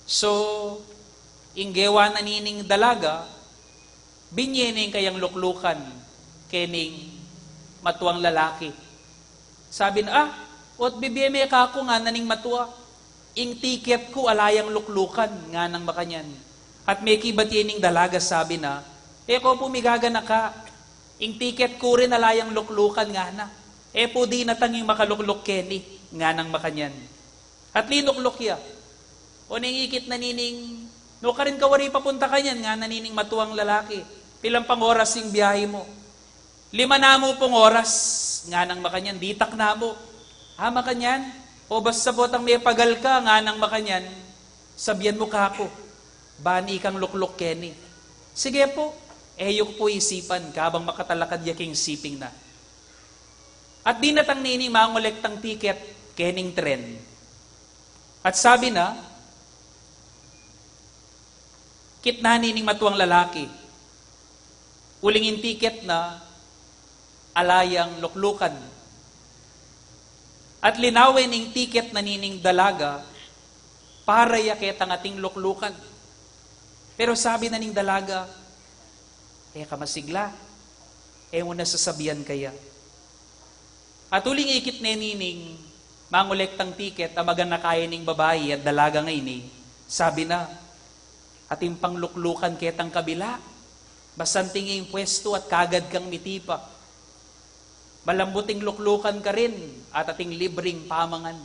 So, inggewa na nining dalaga, binyening kayang luklukan, kening matuwang lalaki. Sabi na, ot bibiyeme ka ako nga naning matuwa. Ing tiket ko alayang luklukan nga nang makanyan. At may kibatining dalaga sabi na, ko pumigaga na ka. Ing tiket ko rin alayang luklukan nga na. Po di natanging makalukluk keni nga nang makanyan. At linukluk ya. O nang ikit na nining, no ka rin kawari papunta kanyan nga nanining matuwang lalaki. Pilang pang oras yung biyahe mo. 5 na mo pong oras nga nang makanyan, ditak na mo. Makanyan, o basta botang may pagal ka nga nang makanyan, sabihan mo ka ako, bani kang lukluk keni. Sige po, yok po isipan, kabang makatalakad yaking siping na. At di natang nini mangolektang tiket, kening tren. At sabi na, kitna nining matuwang lalaki, ulingin tiket na, alayang luklukan. At linawin ng tiket na nining dalaga para yaket ang ating luklukan. Pero sabi na ning dalaga, kamasigla, mo nasasabihan kaya. At uling ikit na nining mangulektang tiket ang maganakaya ning babae at dalaga ngayon sabi na, ating pangluklukan ketang kabila, basanting ing pwesto at kagad kang mitipa. Malambuting luklukan ka rin at ating libreng pamangan.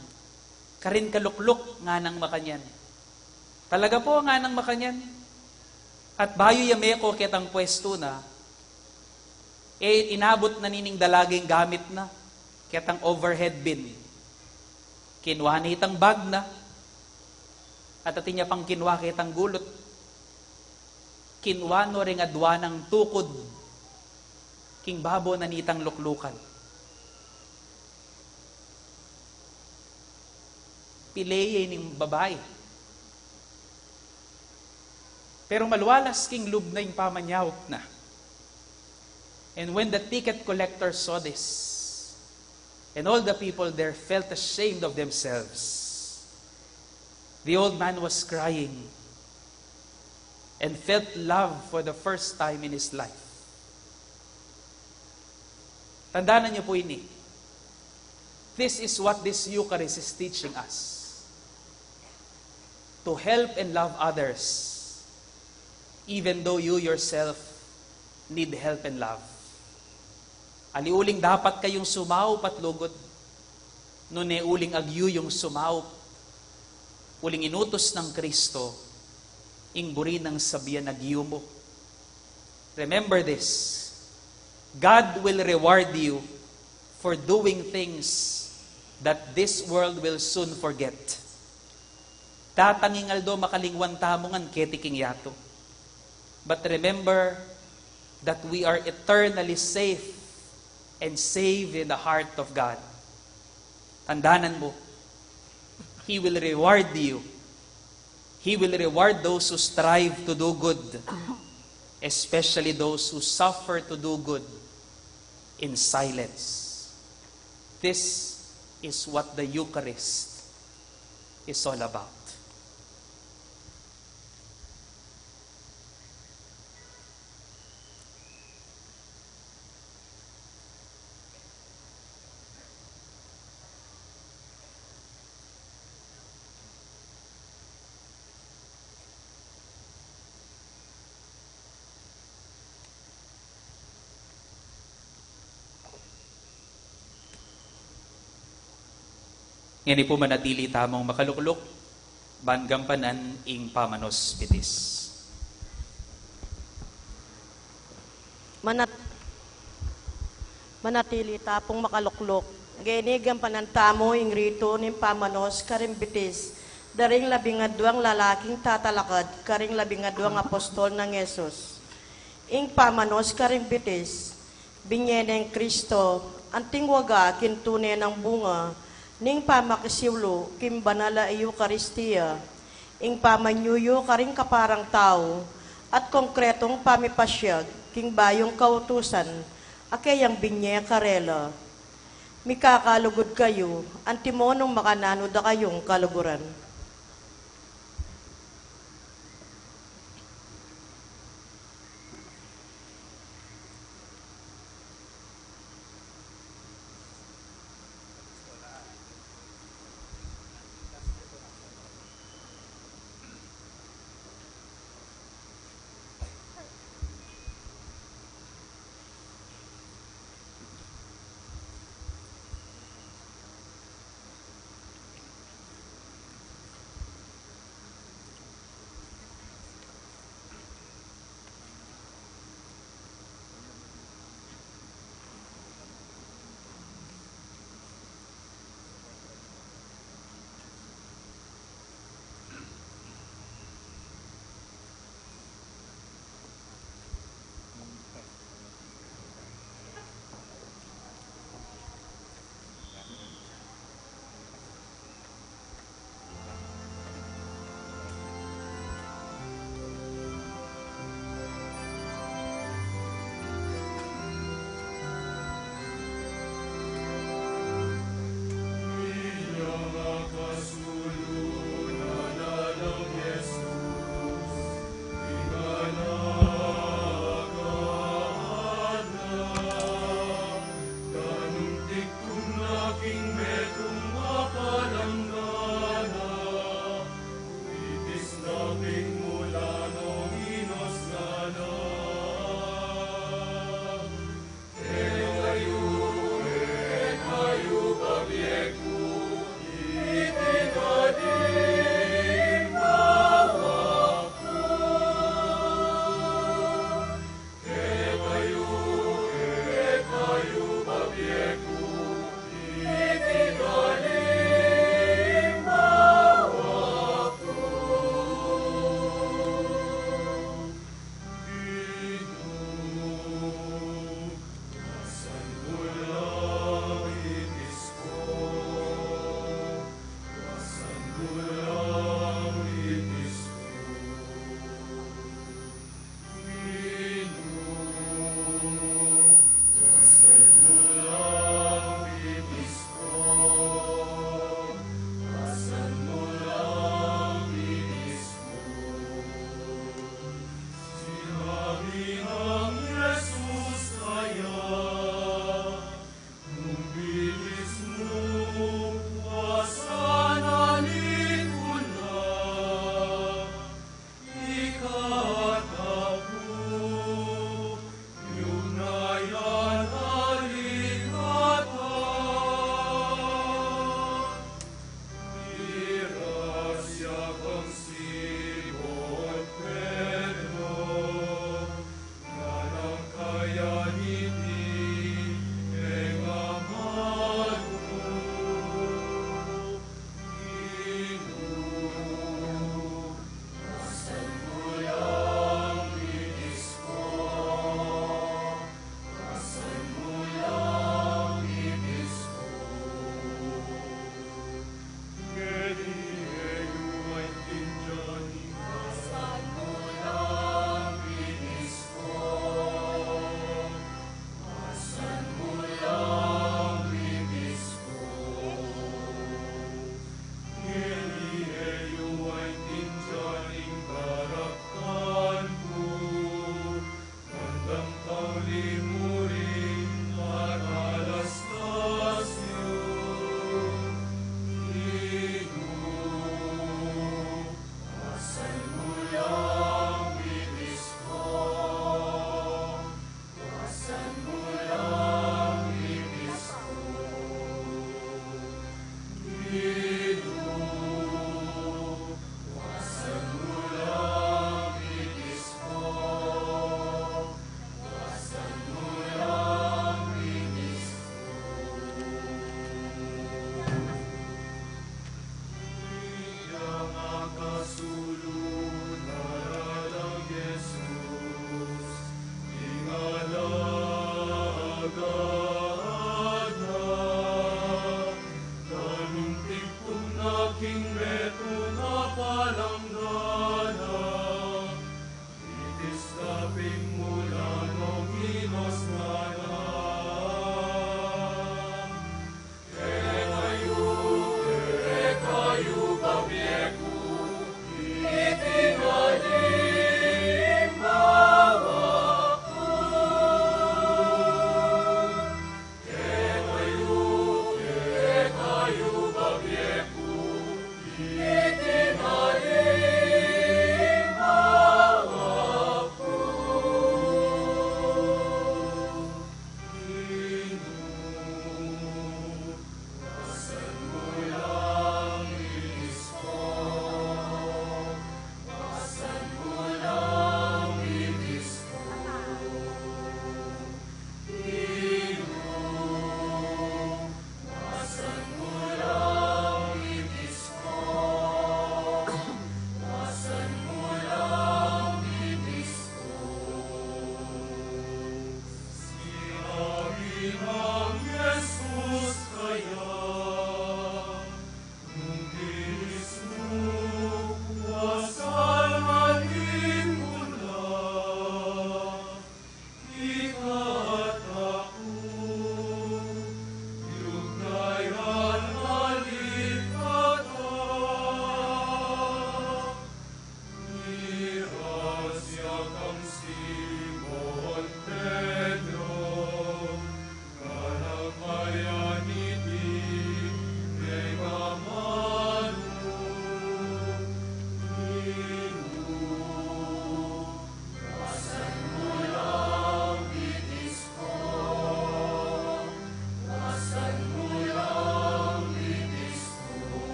Karin kalukluk nga nang makanyan. Talaga po nga nang makanyan. At bayo yameko ketang pwesto na, inabot na nining dalaging gamit na, ketang overhead bin. Kinwa na itang bag na, at ating niya pang kinwa ketang gulot. Kinwa no ring adwa ng tukod, king babo na nitang luklukan. Pileye ning babae. Pero malwalas king lub na yung pamanyawak na. And when the ticket collector saw this, and all the people there felt ashamed of themselves, the old man was crying and felt love for the first time in his life. Tandaan niyo po ini. This is what this Eucharist is teaching us. To help and love others, even though you yourself need help and love. Aliuling dapat kayong sumaup at lugod, no uling agyu yung sumaup, uling inutos ng Kristo, ing buri ng sabihan agyu mo. Remember this, God will reward you for doing things that this world will soon forget. Datangingaldo makalingwan tamongan ketiking yato. But remember that we are eternally safe and saved in the heart of God. Tandaanan mo, He will reward you. He will reward those who strive to do good, especially those who suffer to do good in silence. This is what the Eucharist is all about. Ngani po manatili tamang makaluklok, bangampanan ing pamanos bitis. Manatili tapong makaluklok. Gainigan panantamo ing rito ng pamanos karimbitis. Daring 12 lalaking tatalakad, karing 12 apostol ng Yesus. Ing pamanos karimbitis, binyene ng Kristo, anting waga kintune ng bunga, ning pamakisiwlo, kim banala Eucharistia, ing pamanyuyo karing kaparang tao, at konkretong pamipasyag, king bayong kautusan, akayang binye karela. Mikakalugod kayo, antimonong makanano da kayong kaluguran.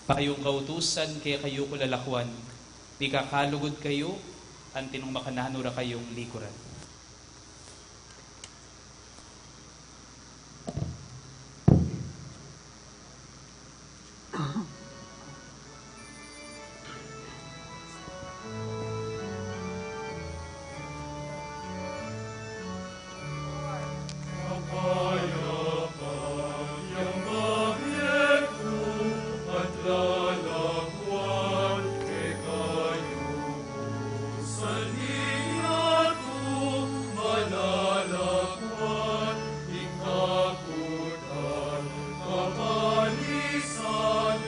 Payong kautusan kaya kayo kulalakwan, di kakalugod kayo, antinong makananura kayong likuran. Kapalisan,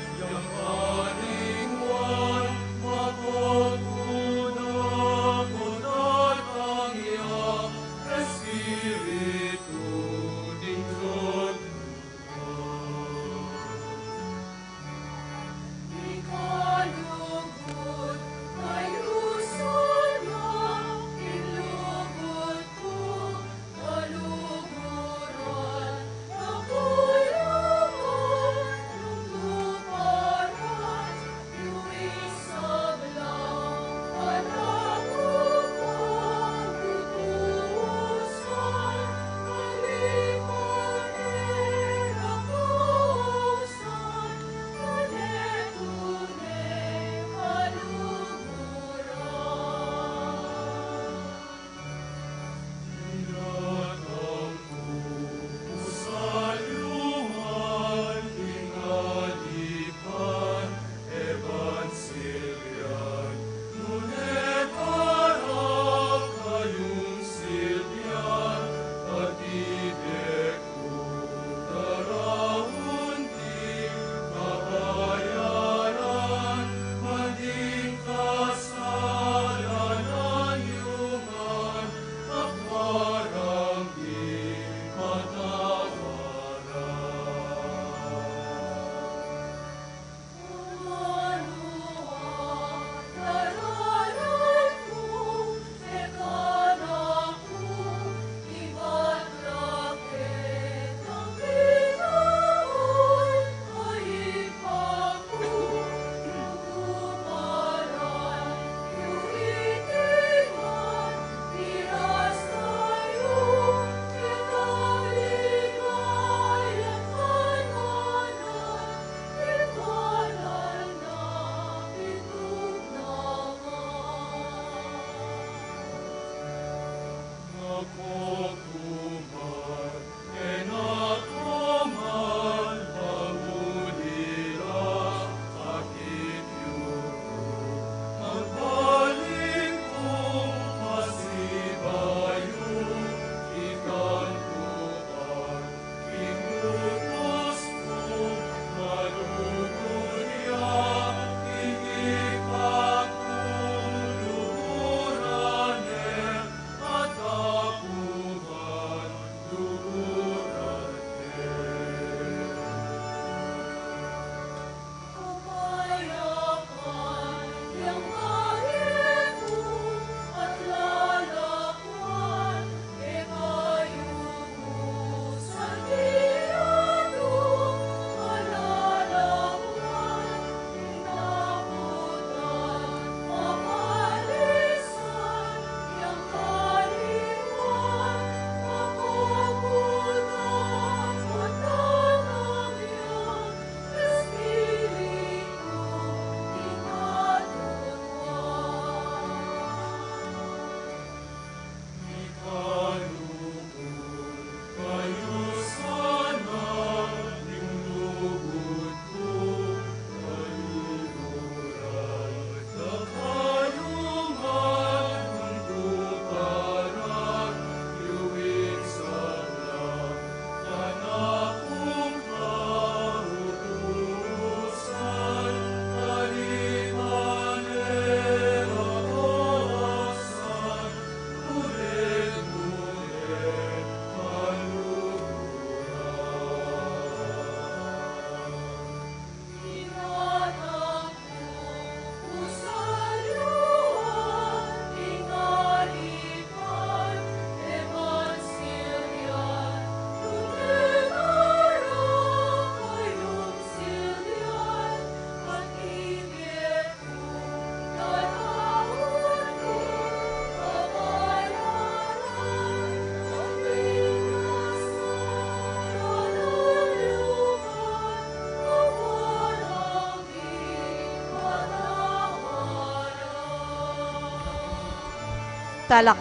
Talak,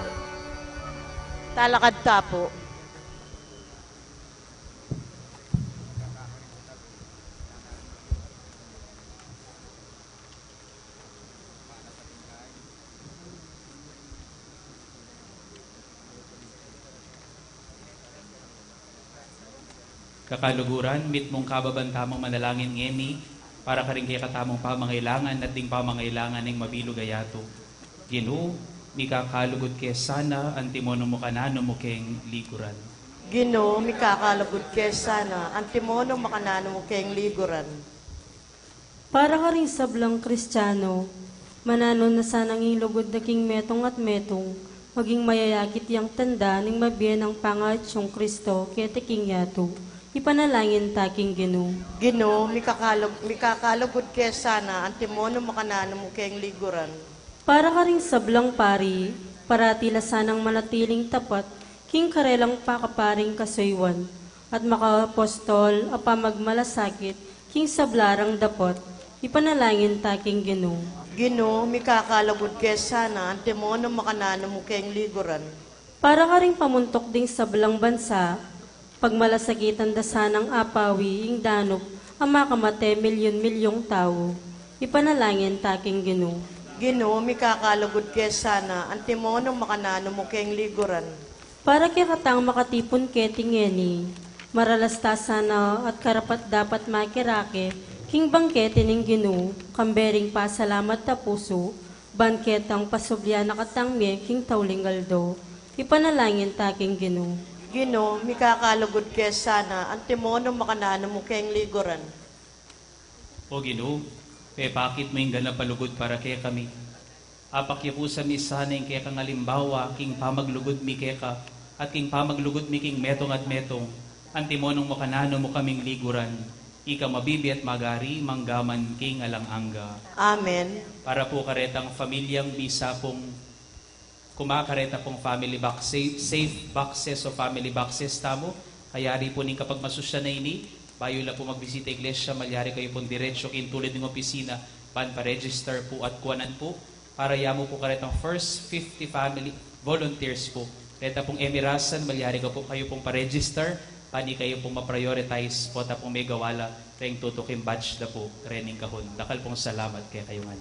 talakad tapo. Kakaluguran, mit mong kababantamang manalangin ngeni, para ka rin kay katamong pamangailangan at ding pamangailangan ng mabilog ayato. Ginoo, mi kakalugod kay sana, antimono mo kanano mo keng likuran. Ginoo, mikakalagod kay sana, antimono makanano mo kayong liguran. Para ka rin sablang Kristiyano, manano na sanang ilugod na king metong at metong, maging mayayakit yang tanda ng mabiyan ng pangatsyong Kristo kaya king yato. Ipanalangin taking Ginoo. Ginoo, mikakalagod kay sana, antimono makanano mo kayong liguran. Para ka rin sablang pari, parati sanang manatiling tapat, king karelang pakaparing kasaywan, at makapostol, apamagmalasakit, king sablarang dapot, ipanalangin taking Ginoo. Ginoo, mikakalagod kay sana, antimono makanano mo kayong liguran. Para ka rin pamuntok ding sablang bansa, pagmalasakitan da sanang apawi, ing danop, ang makamate milyon-milyong tao, ipanalangin taking Ginoo. Ginoo, mikakalagod kay sana, antimono makanano mo kayong liguran. Para kay katang makatipon ketingeni, maralasta sana at karapat dapat makirake, king bangkete ning Ginoo, kambering pasalamat ta puso, bangketang pasobya na katangme, king taulingaldo, ipanalangin taking Ginoo. Ginoo, mikakalagod kay sana, antimono makanano mo kayong liguran. O Ginoo, pepakit mo yung ganap palugod para kay kami. Apakyapusan mi sana yung kaya kang alimbawa, king pamaglugod mi kaya ka, at king pamaglugod mi king metong at metong, antimonong mo kanano mo kaming liguran, ika mabibi at magari, manggaman king alanganga. Amen. Para po karetang familyang bisa pong kumakareta pong family box, safe boxes o family boxes tamo. Kayari po ning kapag masusya na ini, bayo la po magbisita iglesia, malyari kayo pong diretsyo kintulid ng opisina, pan pa-register po at kuwanan po. Para yamo po karetang first 50 family volunteers po. Reta pong emirasan, malyari ka po kayo pong pa-register, pani kayo pong ma-prioritize po ta pong may gawala, reng tutukin batch na po, rening kahon. Dakal pong salamat kaya kayo man.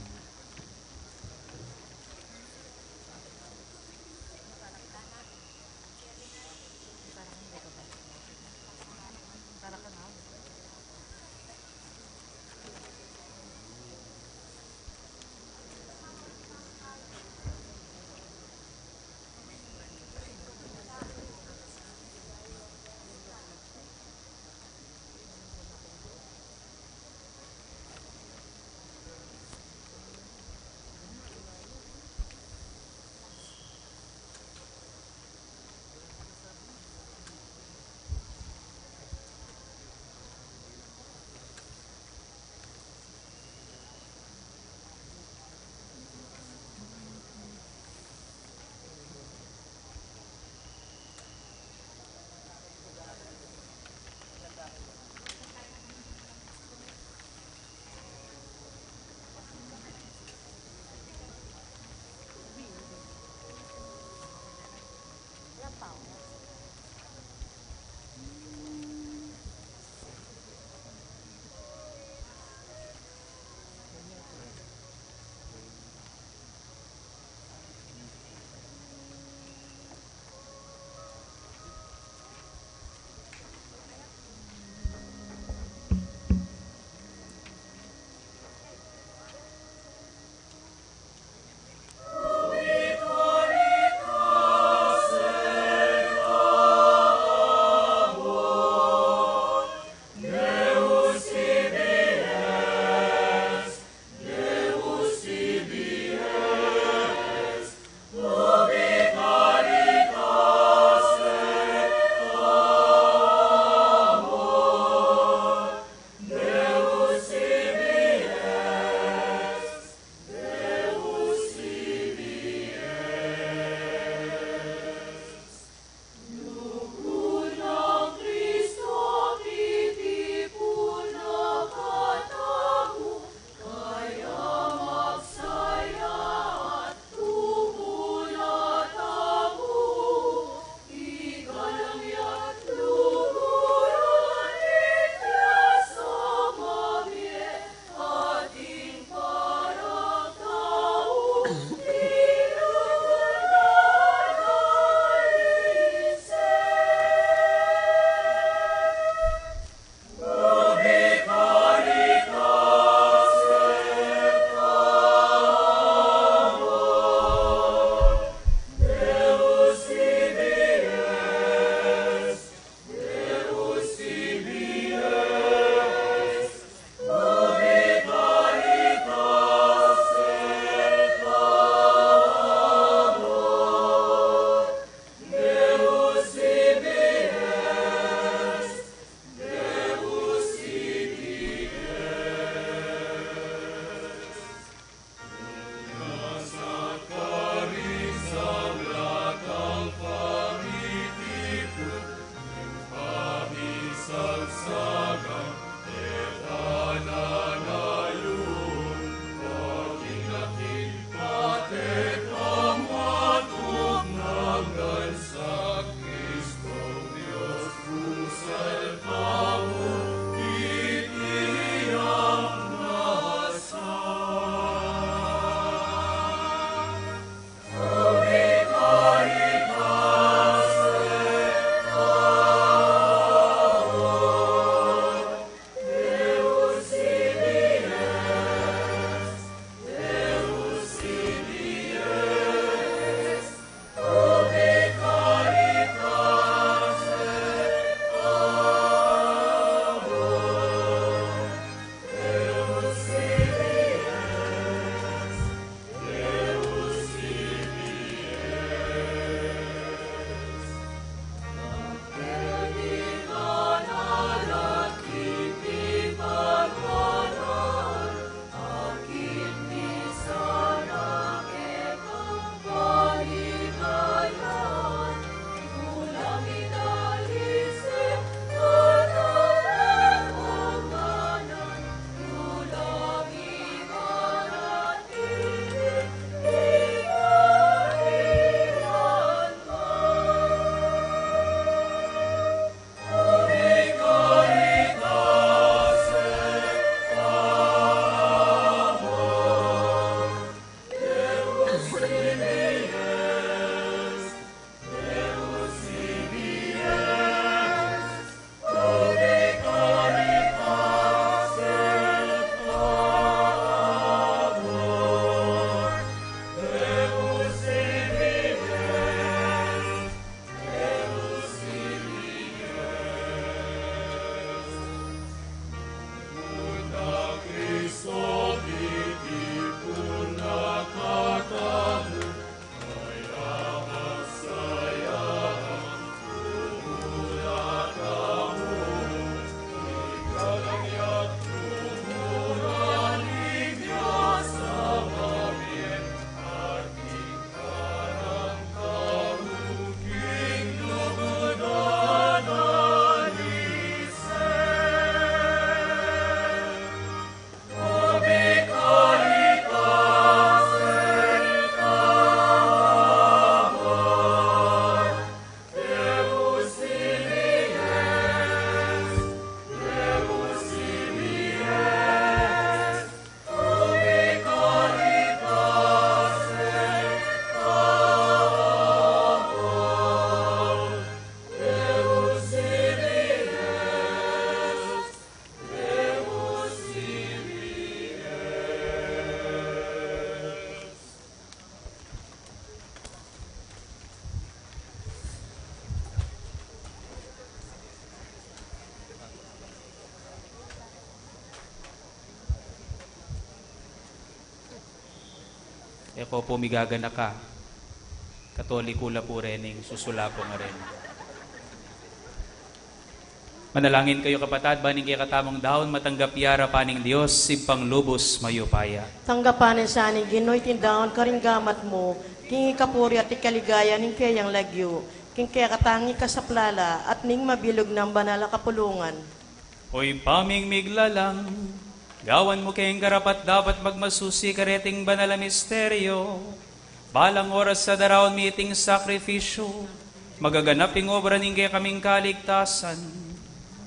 Eko po migagana ka. Katoliko la po rening susula po nga rin. Manalangin kayo kapatad, baning kaya katamong dahon, matanggap yara paning Diyos, simpang lubos mayupaya. Tanggapanin sa aning Ginoy tindaon karing gamat mo, king ikapuri at ikaligaya ning kayang lagyo, king kaya katangi kasaplala at ning mabilog ng banala kapulungan. Oy paming miglalang, gawan mo kayong karapat dapat magmasusi kareting banala misteryo. Balang oras sa darawon meeting sakripisyo, magaganaping obra ning kaya kaming kaligtasan.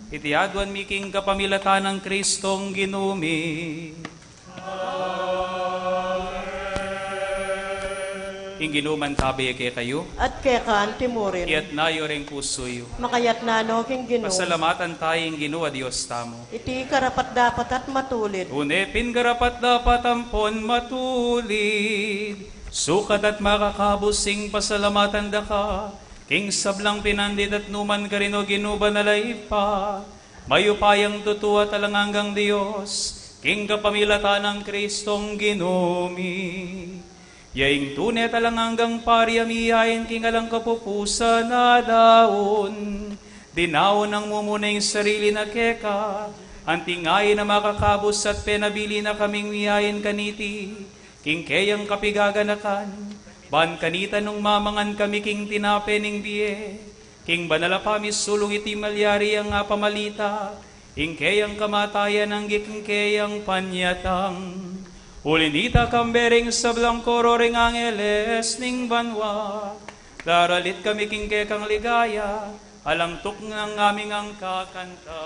Itiadwan miking kapamilatan ng Kristong ginumi. Ing ginuman tabi kay kayo, At kaya kaan timurin, iyat na yoreng pusoyo. makayat na no king Gino. Pasalamatan tayong ginuwa Diyos tamo. Iti karapat dapat at matulid. Unepin garapat dapat ampon matulid. Sukat at makakabusing pasalamatan da ka. King sablang pinandit at numan ka rin o ginuba na pa. Mayupayang tutuwa talang hanggang Diyos. King kapamilatan ng Kristong ginumi. Yaing tunay talang hanggang pariyamiyain king alang kapupusa na daon. Dinawon ang mumunay sarili na keka. Antingayin na makakabus at penabili na kaming miyayin kaniti. King kayang kapigaganakan. Ban kanita nung mamangan kami king tinapening biye. King banalapamis sulong iti malyari ang pamalita. King kayang kamatayan ang giking kayang panyatang. Ulinita kambering sablang kororing angeles ning banwa. Daralit kami king kekang ligaya. Alangtok ng aming ang kakanta.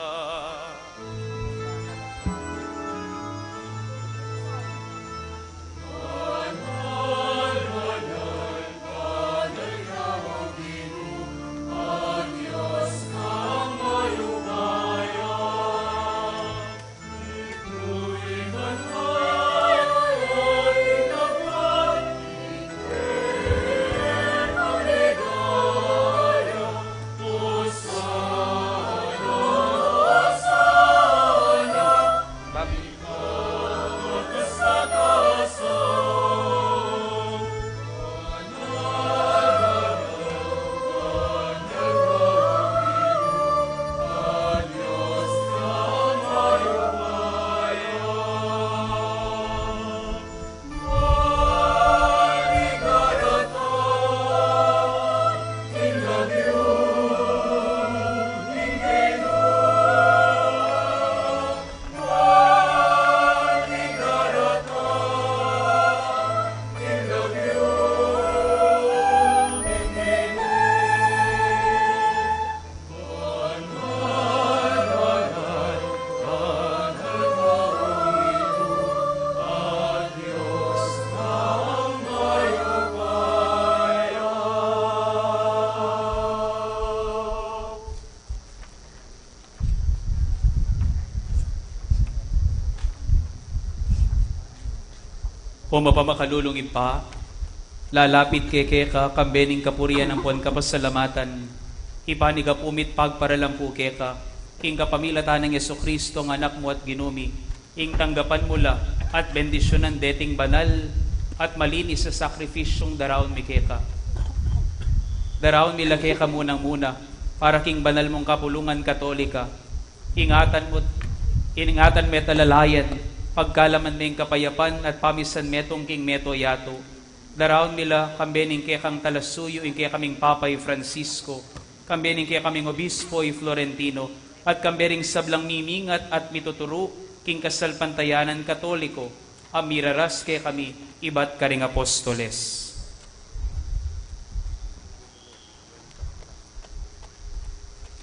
O mapamakalulong ipa, lalapit keka, kambening kapurian ng puan kapasalamatan, ipani ka pumit pagparalang po keka, king kapamilatan ng Yeso Kristo ng anak mo at ginumi, ing tanggapan mula at bendisyonan deting banal at malinis sa sakrifisyong darawon mi keka. Darawon mi keka munang-muna, para king banal mong kapulungan katolika, ingatan me talalayan, pagkalaman may kapayapan at pamisan metong king meto yato. Darawon nila kambening kaya kang talasuyo ing kaya kaming Papay Francisco, kambening kaya kaming Obispo y Florentino, at kambening sablang mimingat at mituturo king kasalpantayanan katoliko, amiraras kaya kami iba't karing apostoles.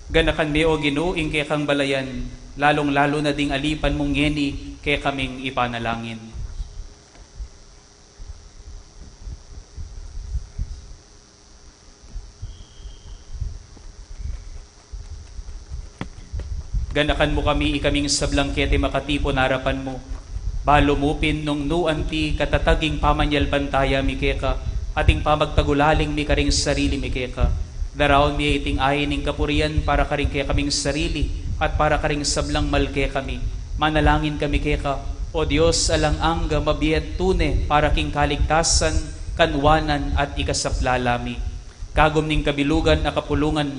Ganakan me o Ginoo ing kaya kang balayan, lalong-lalo na ding alipan mong ngeni kaya kaming ipanalangin. Ganakan mo kami ikaming sablang kete makatipon harapan mo. Balumupin nung nuanti katataging pamanyal pantaya mi keka, ating pamagtagulaling mi karing sarili mi keka. Darawon mi iting ayin ning kapurian para karing kaya kaming sarili, at para karing sablang malke kami. Manalangin kami keka, O Diyos, alang angga mabiyat tune para king kaligtasan, kanwanan at ikasaplalami. Kagom ning kabilugan a kapulungan,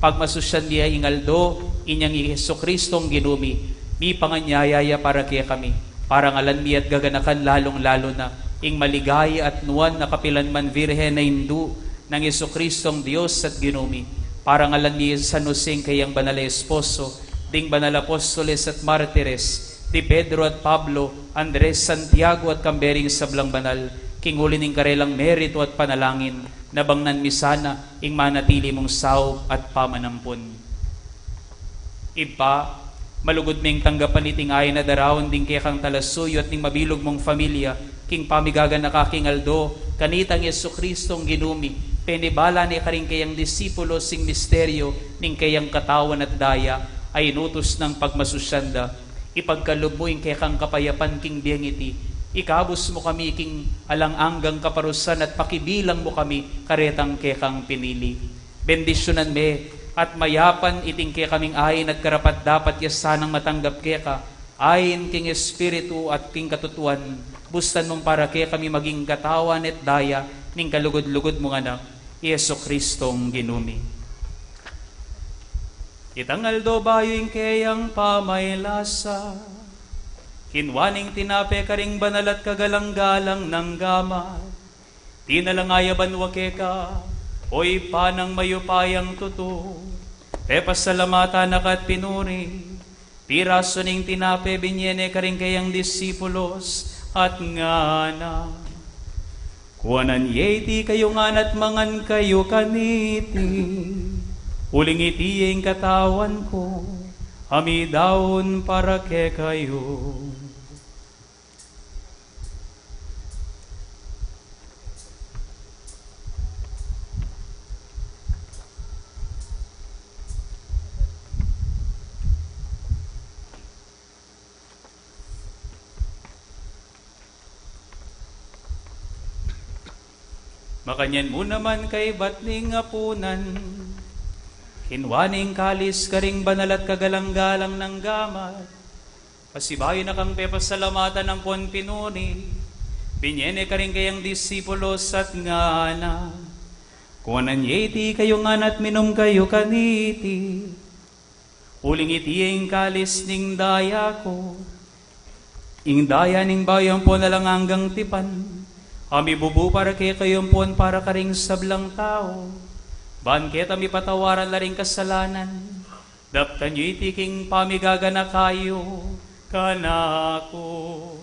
pagmasusyan niya ingaldo, inyang Hesu Kristong ginumi, mi panganyayaya para kaya kami, para ngalan mi at gaganakan lalong-lalo na, ing maligaya at nuwan na kapilanman virhen na hindu, ng Hesu Kristong Diyos at ginumi, para ngalan mi San Jose kayang banal esposo, ding banal apostoles at martires, di Pedro at Pablo, Andres, Santiago at kambering sablang banal, kingulin ning karelang merito at panalangin, nabangnan mi sana, ing manatili mong saop at pamanampon. Ipa, malugod ming tanggapan iting ay na darawon ding kaya kang talasuyo at ning mabilog mong familia, king pamigagan na kaking aldo, kanitang Yesu Kristong ginumi, penibala ni karing kayang disipulo sing misteryo, ning kayang katawan at daya, ay inutos ng pagmasusyanda, ipagkalob mo ing kaya kang kapayapan king biyangiti, ikabos mo kami king alang-anggang kaparusan at pakibilang mo kami karetang kaya kang pinili. Bendisyonan me at mayapan iting kaya kaming ayin at karapat dapat yasanang matanggap kaya ka, ayin king espiritu at king katutuan, bustan mong para kaya kami maging katawan at daya ning kalugod-lugod mong anak, Yesu Kristong ginumi. Itangaldo bayo'y kayang pamaylasa, kinwaning tinape karing banal at kagalang-galang ng gamat, tinalangayaban wakeka, oy panang mayupayang tuto, pepasalamata nakat pinuri, piraso ning tinape binyene karing kayang disipulos at ngana. Kuanan yeti kayo nganat mangan kayo kaniti, uling itiyeng katawan ko, hamidaon para ke kayo. Makanyan mo naman kay batning apunan, hinwaning kalis karing banal at kagalang-galang ng gamat, pasibayo na kang pepasalamatan ng puan pinuni, binyene karing kayang disipulos at ngana, kuanan yeti kayo nganat minum kayo kaniti, uling itiyeng kalis ning daya ko, ing daya ning bayang po na lang hanggang tipan, ami bubu para kay kayong puan para karing sablang tao, banket ami patawaran la ring kasalanan, daptan yu itiking pamigaga na kayo kanako.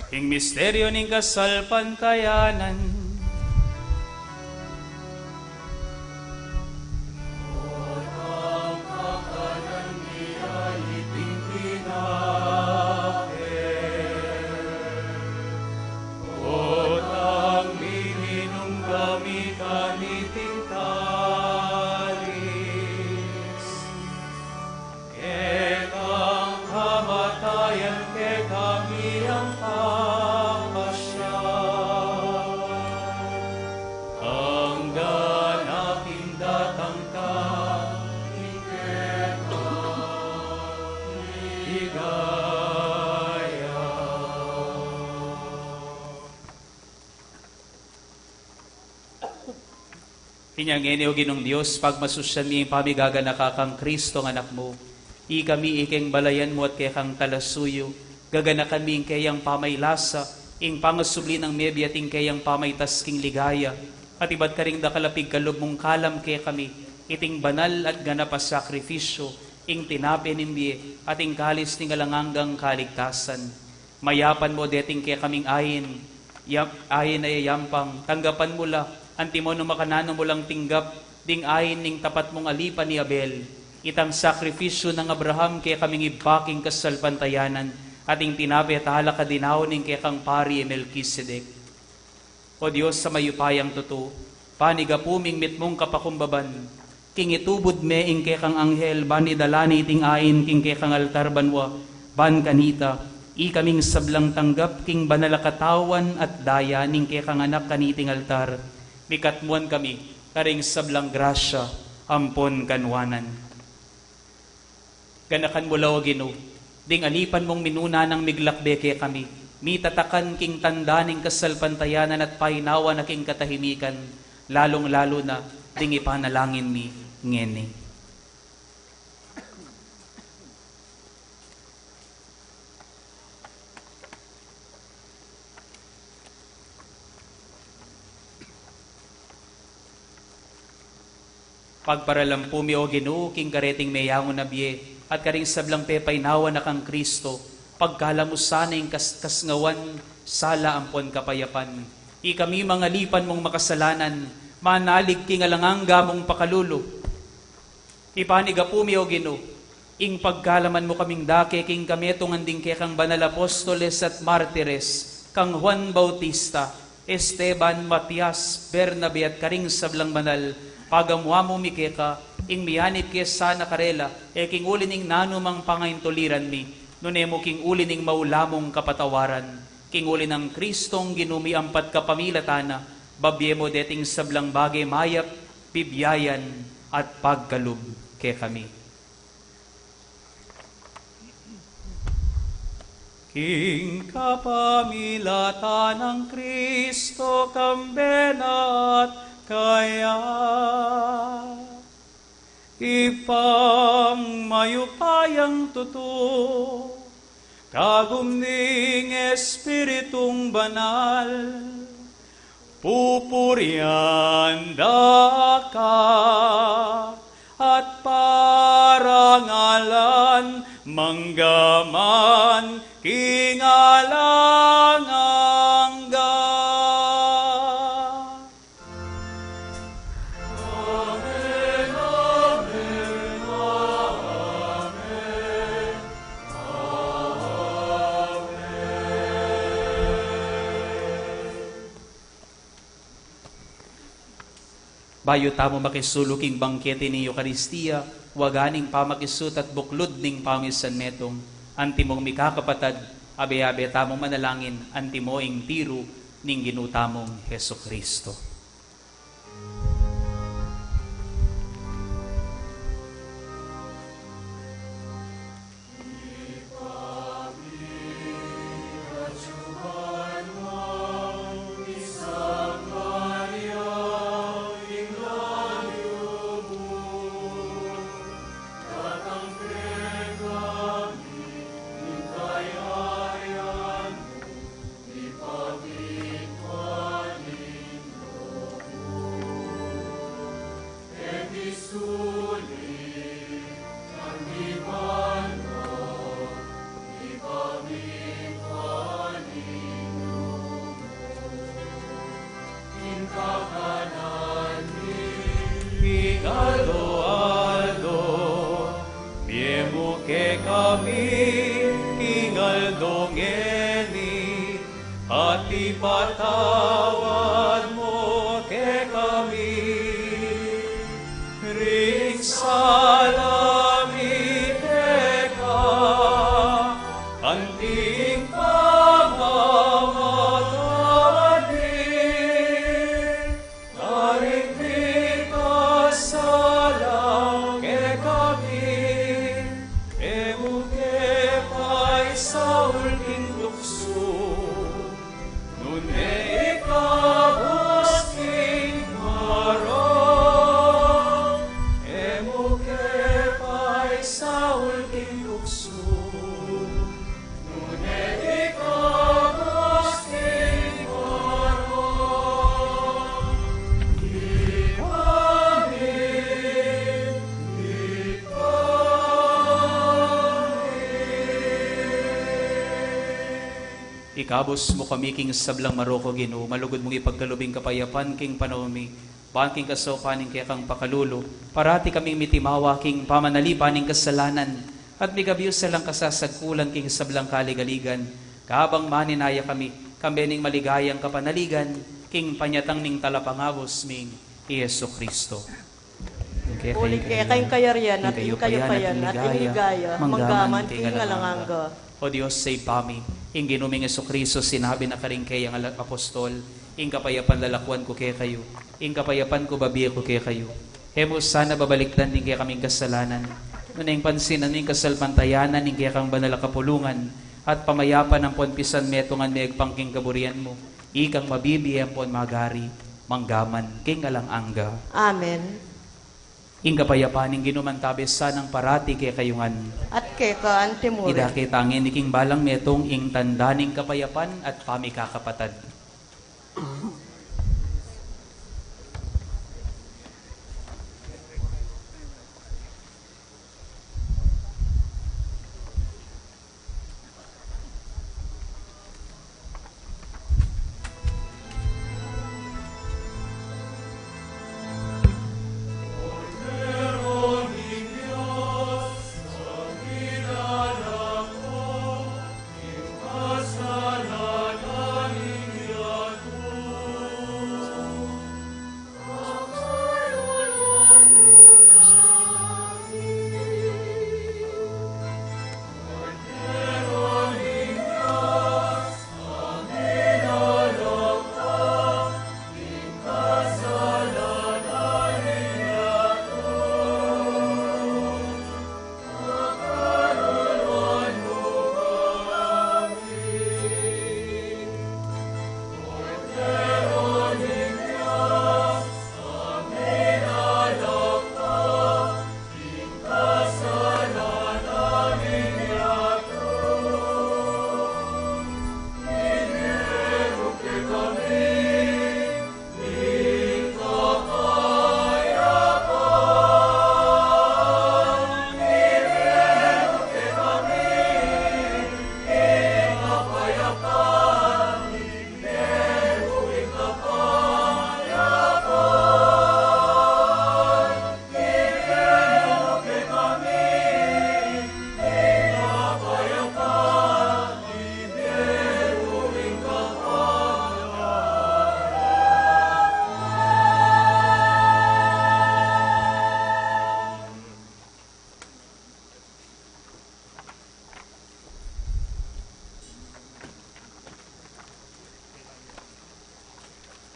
Ing misteryo ning kasalpantayanan, Inyang o ginong Diyos, pagmasusyan mi pamigaga na kakang Kristo ng anak mo, ikami ikeng balayan mo at kaya kang talasuyo, gaganakan mi kayang pamaylasa, ing pangasubli ng mebi at ing kayang pamaytasking ligaya, at iba't karing dakalapig kalob mong kalam kaya kami, iting banal at ganapas sakripisyo, ing tinape nimbi at ing kalis ning alanganggang kaligtasan. Mayapan mo deting kaya kaming ayin ay yampang, tanggapan mo la, antimo no makanano mo lang tinggap, ding ayin ning tapat mong alipan ni Abel, itang sakripisyo ng Abraham kaya kaming ibaking kasalpantayanan, ating tinabi at halaka dinaw ning kaya kang pari Melkisedek. O Diyos sa mayupayang totoo, panigapuming mitmong kapakumbaban, king itubod me ingke kang anghel, ban idalani ting ain king ke kang altar banwa, ban kanita, kaming sablang tanggap king banalakatawan at daya ning ke kang anak kaniting altar, mikatmuan kami, karing sablang grasya, ampon kanwanan. Ganakan mo law Ginoo, ding alipan mong minuna ng miglakbeke kami, mitatakan king tanda ning kasalpantayanan at painawa na king katahimikan, lalong-lalo na ding ipanalangin mi ngeni. Pagparalampu mi o Ginoo king kareting meyangon na biye at karing sablang pepaynawa na kang Kristo, pagkalamusaning kasngawan sala ampon kapayapan. Ikami mga lipan mong makasalanan, manalig king alangangga mong pakalulo. Ipanigapumi o Ginoo, ing pagkalaman mo kaming dake king kami tunganding ke kang banal apostoles at martires, kang Juan Bautista, Esteban, Matias, Bernabe at karing sablang banal, pagamuha mo mi keka, ing miyanit ke sana karela, king ulining nanumang pangaintuliran mi, nunemo king ulining maulamong kapatawaran, king uli ng Kristong ginumi ampat kapamilatana, babyemo deting sablang bagay mayap, bibyayan, at pagkalub ke kami. King kapamilatan ng Kristo kambenat kaya, ipang mayupayang tuto, kagumning Espiritong banal, pupurian daka at parangalan manggaman kingalangangga. Amen, amen, amen, amen. Bayo tamo makisuluking bangkete ni Eucharistia, waganing pamakisut at buklod ning pangisan metong, antimong mikakapatad, abe-abe tamong manalangin, antimo ing tiro ning ginutamong Heso Kristo. Ipatawad mo ke kami, ring salami keka, anting pamamatawadi, taring pikasalang ke kami, emu ke pay sa ulking tukso. Ikabos mo kami king sablang maroko Ginoo, malugod mong ipagkalubing kapayapan king panawmi, banking kasopaning kaya kang pakalulo, parati kaming mitimawa king pamanalipaning kasalanan, at migabiyo salang kasasagkulan king sablang kaligaligan, kabang maninaya kami, kambening maligayang kapanaligan, king panyatang ning talapangabos ming Yesu Kristo. Uli kay kayong kayarian at in kayo payan at inigaya, manggaman king ngalanganga. O Diyos, say pami, ing ginuming Kristo sinabi na karing kay ang apostol, ing kapayapan lalakwan ko kay kayo, ing kapayapan ko babiya ko kay kayo. Hemos sana babaliktan din kay kaming kasalanan, nunang pansinan ning kasalpantayanan ning kay kang banal kapulungan, at pamayapan ng ponpisan metongan may agpangking kaburian mo, ikang mabibiyan pon magari, manggaman, king alanganga. Amen. Ing kapayapan ning ginumantabes sanang parati kay kayungan. At kay ka antimuri. Ida kay tangin iking balang metong ing tandaning kapayapan at pamikakapatad.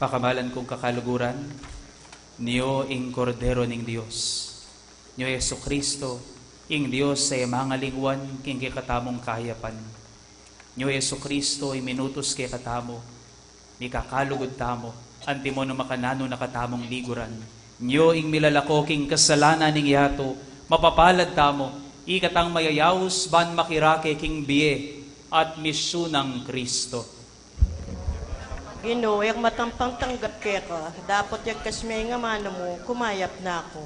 Pakamalan kong kakaluguran, niyo ing kordero ning Dios. Niyo Yesu Kristo, ing Dios sa mangalingwan king katamong kahayapan. Niyo Yesu Kristo, ing minutos kay katamo, ni kakalugod tamo, antimo no makanano nakatamong liguran. Niyo ing milalako king kasalanan ning yato, mapapalad tamo, ikatang mayayaws ban makirake king biye, at misyunang Kristo. Ginoo, yak matampang tanggap kay ka, dapat yak kasmay nga mano mo, kumayap na ako.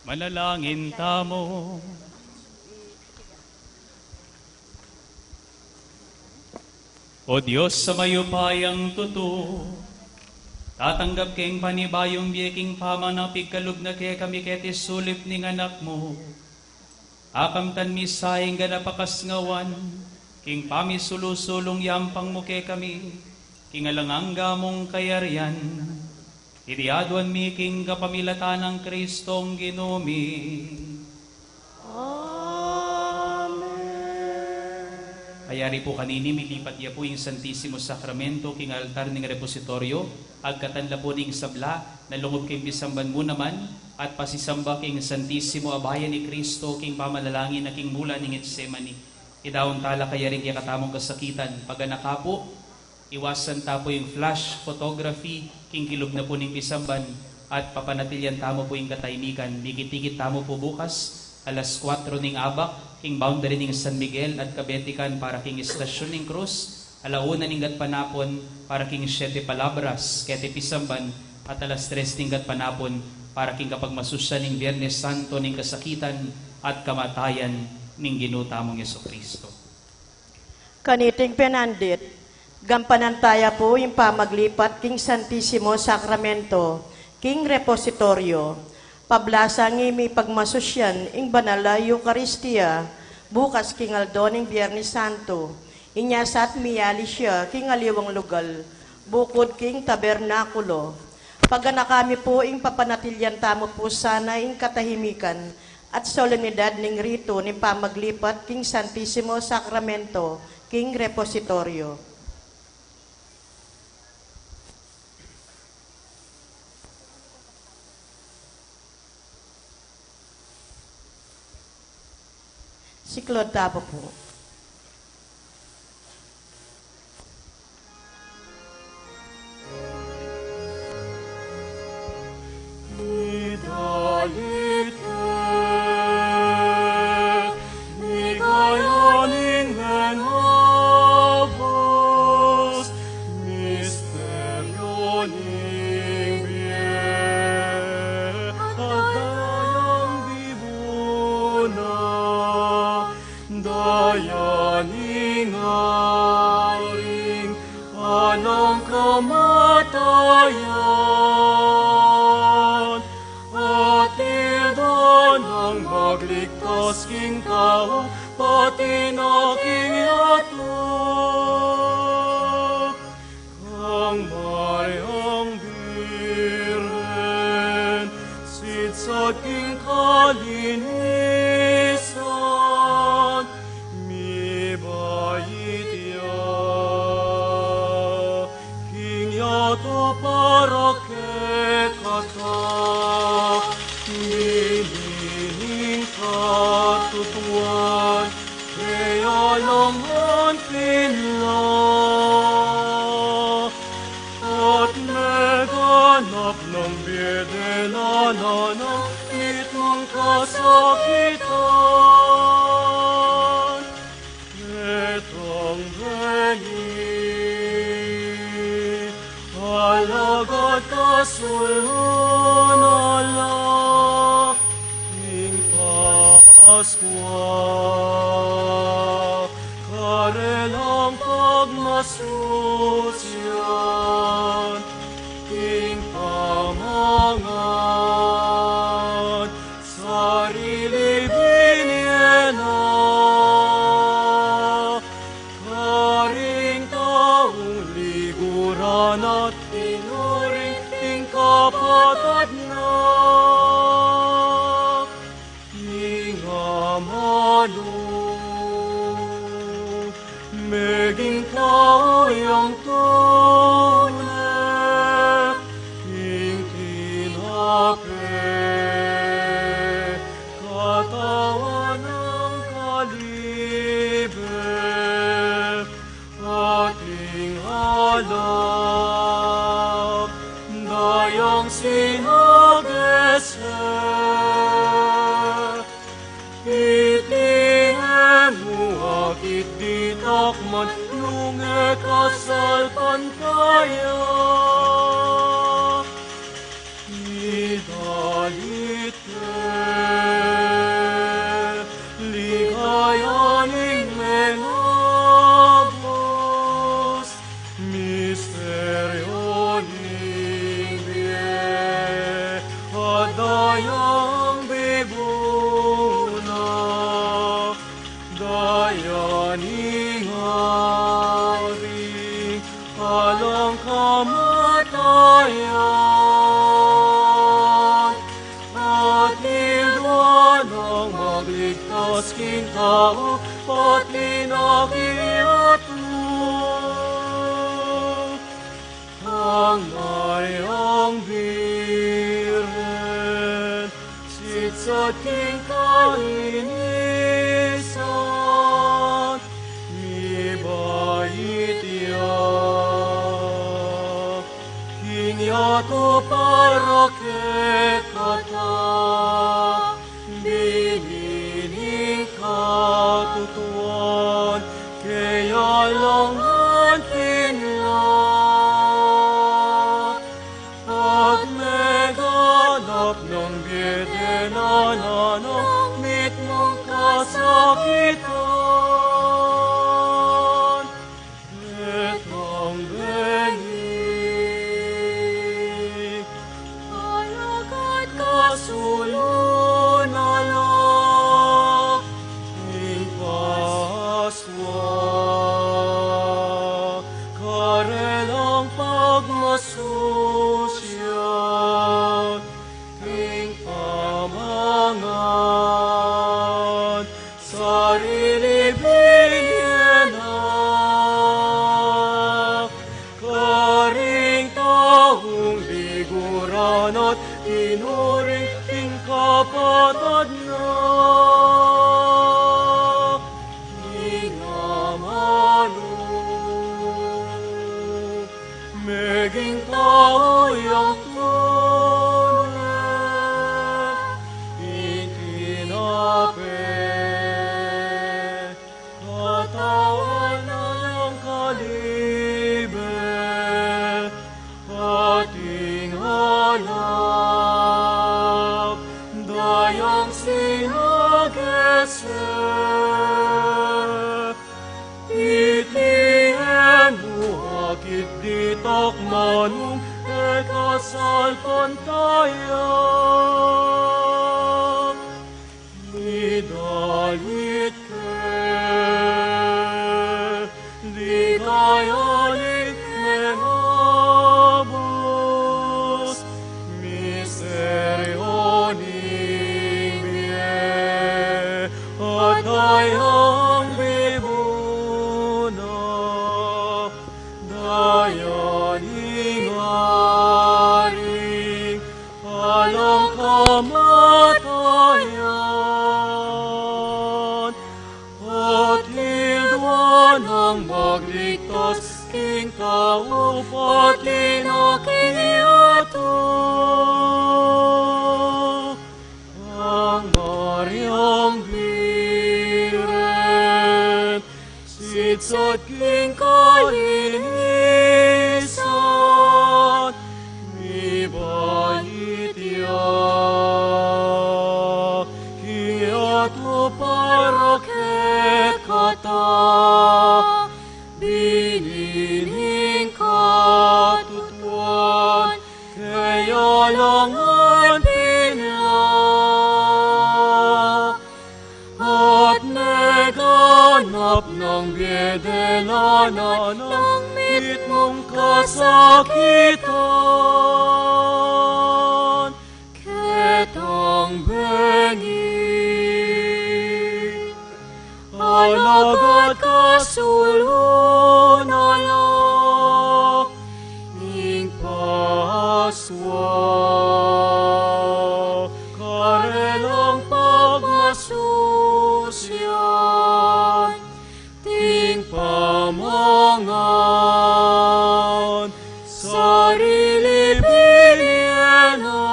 Manalangin tamo. O Diyos sa mayupayang tuto, tatanggap keng panibayong biyeking pamanapig kalug na kaya kami ketis sulip ning anak mo. Akamtan misayang ganapakasngawan, king pamisulusulong yampang mo kay kami, king alangangga mong kayarian. Idiadwan mi king kapamilatan ng Kristong Ginumi. Ayari po kanini, milipat ya po yung Santissimo Sacramento, king altar ng repositoryo, agkatanla po ning sabla, nalungog king bisamban mo naman, at pasisamba king Santissimo Abayan ni Kristo, king pamalalangin na king mula ning Getsemani. Idawang tala kaya rin kaya katamong kasakitan, pagana po, iwasan tapo yung flash photography, king kilog na po ning bisamban, at papanatilyan tamo po yung kataymikan. Dikit-dikit tamo po bukas, alas 4 ning abak, king boundary ning San Miguel at Kabetikan para king istasyon ning Cruz, alauna ning gatpanapon para king 7 Palabras, kete Pisamban, at alas 3 ning gatpanapon para king kapag masusya ning Biyernes Santo ning kasakitan at kamatayan ning ginutamong Yesukristo. Kaniting penandit, gampanantaya po yung pamaglipat king Santissimo Sacramento, king repositoryo, pablasa ngimi pagmasusyan ing banala Eucharistia, bukas king aldo ning Biyernes Santo, inyasat miyali siya king aliwang lugal, bukod king tabernakulo. Pagana kami po ing papanatilyan tamo po sana ing katahimikan at solemnidad ning rito ni pamaglipat king Santissimo Sacramento, king repositoryo. Si Claude Tabo po. Magligtas king tao, pati na king yatok. Kang Mariang Birhen, sidsad king kalinisan, mi bayit ya. King yato para kekata, katutuan, kaya laman pinla, at meganap ng biyedelanan ng itong kasakitan. Etong beni, alagad kasulun ala, Paskwa, karelang pagmasusyan, king pamangan, sarili binyena, karing taong liguran at tinuring ting kapatid na. Meging tao yang tunay, ing tinape, katawan ng kalibe, ating alap, dayang sinagese. Akit di takman nung ekasal pantaya. Idalit ligayaning melagos, misteryo ning biye, at dayang bibuna, dayaning hari, alang kamatayan, at nilduan ang magligtas king tao, pati nakiat mo. Ang mayang biren, sitsat king kalinisan, mi bait iyak, king yato para kekata, binining katutuan, kaya langan kinla. Pag meganap ng biyete ng mitmong kasakitan, etang bengi, alagad kasulunala, ing paswa, karelang pagmasusya, ing pamangan, sarili biyena, karing taong liguran at inuring ing kapatad na, meging tao yang tunay, itinape, katawan ng kalibe, ating hanap, dayang sinagese, itien buhakit ditak manung ekasalpan tayo, lidalit ke, lidayalit menabos, misteryo ning biye, at dayang bibuna, dayaning haring, alang kamatayan, at hilduan ang magligtas king tao, pati nakiyato. Ang Mariang biren, sitsat king kalinisan, mi bait iyak, hiyato para kekata, binining katutuan, kaya langan pinla, at neganap ng biyedelanan ng mitmong kasakitan, ketang bengi, alagad kasulunala, ing paswa, karelang pagmasusyan, ting pamangan, sarili biniena,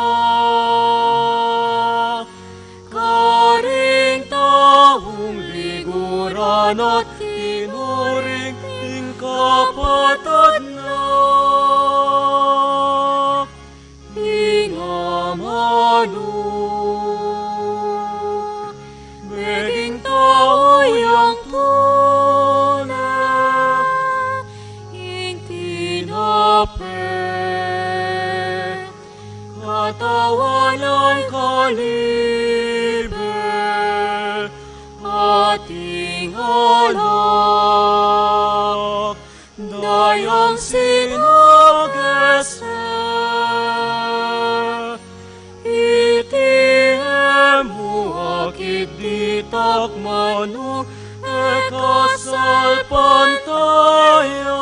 karing taong liguran at tinuring ing kapatad na, ing amano, libre, ating alak, dayang sinagese, itiemu akit ditak manuk, ekasal pantaya.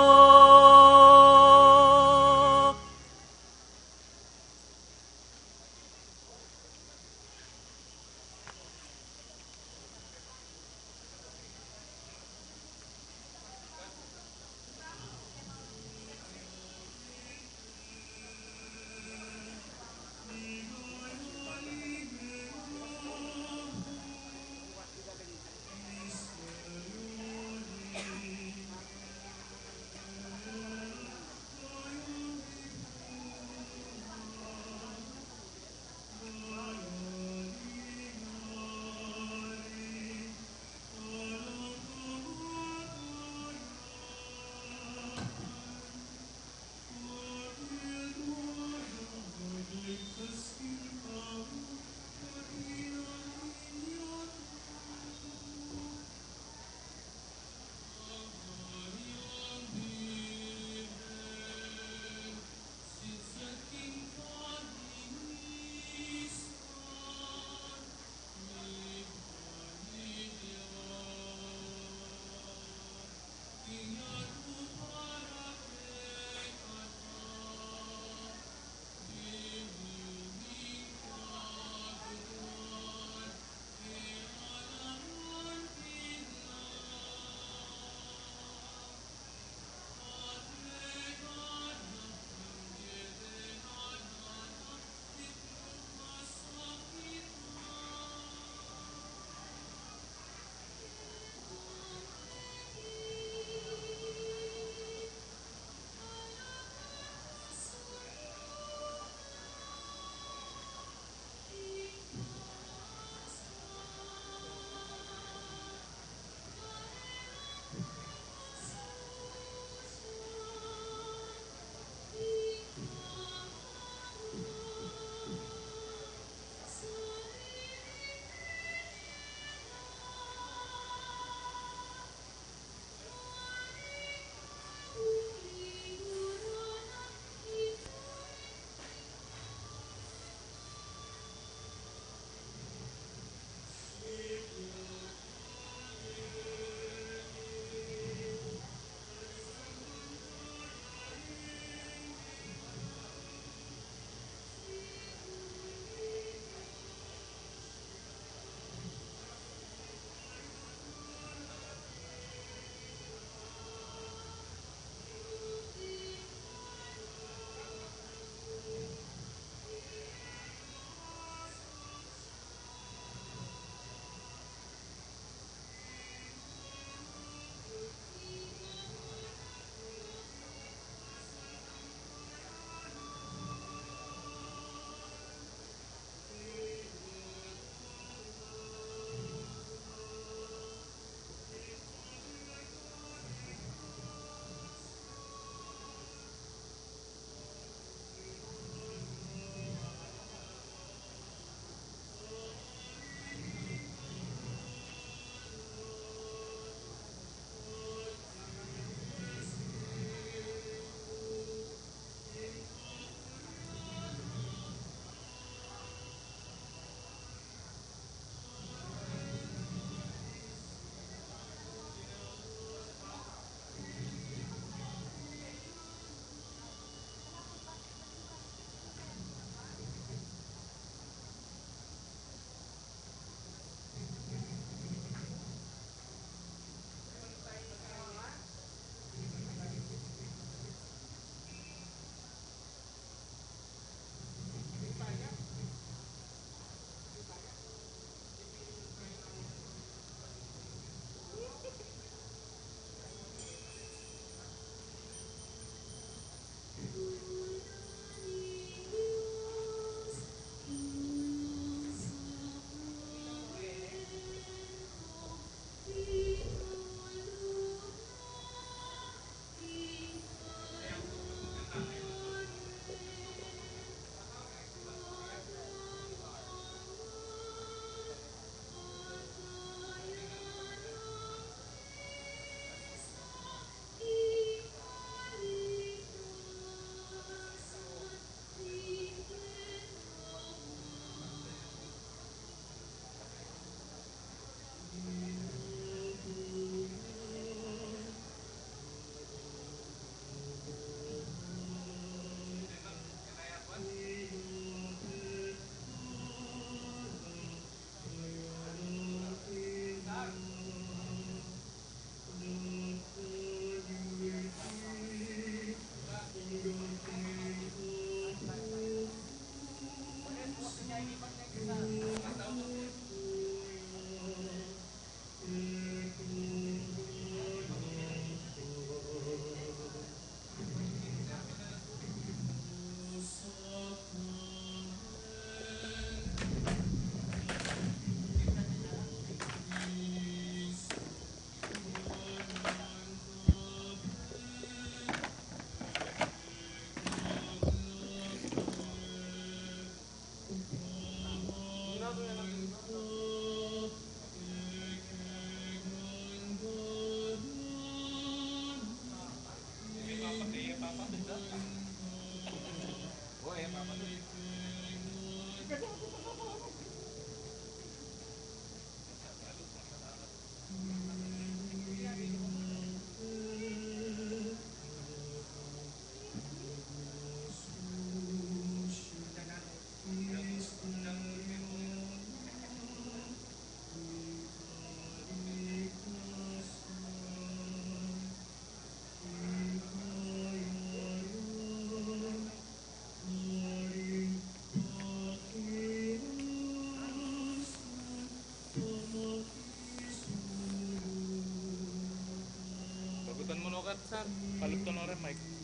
Bagutan mo no kan, sir. Palugtan mo rin, Mike.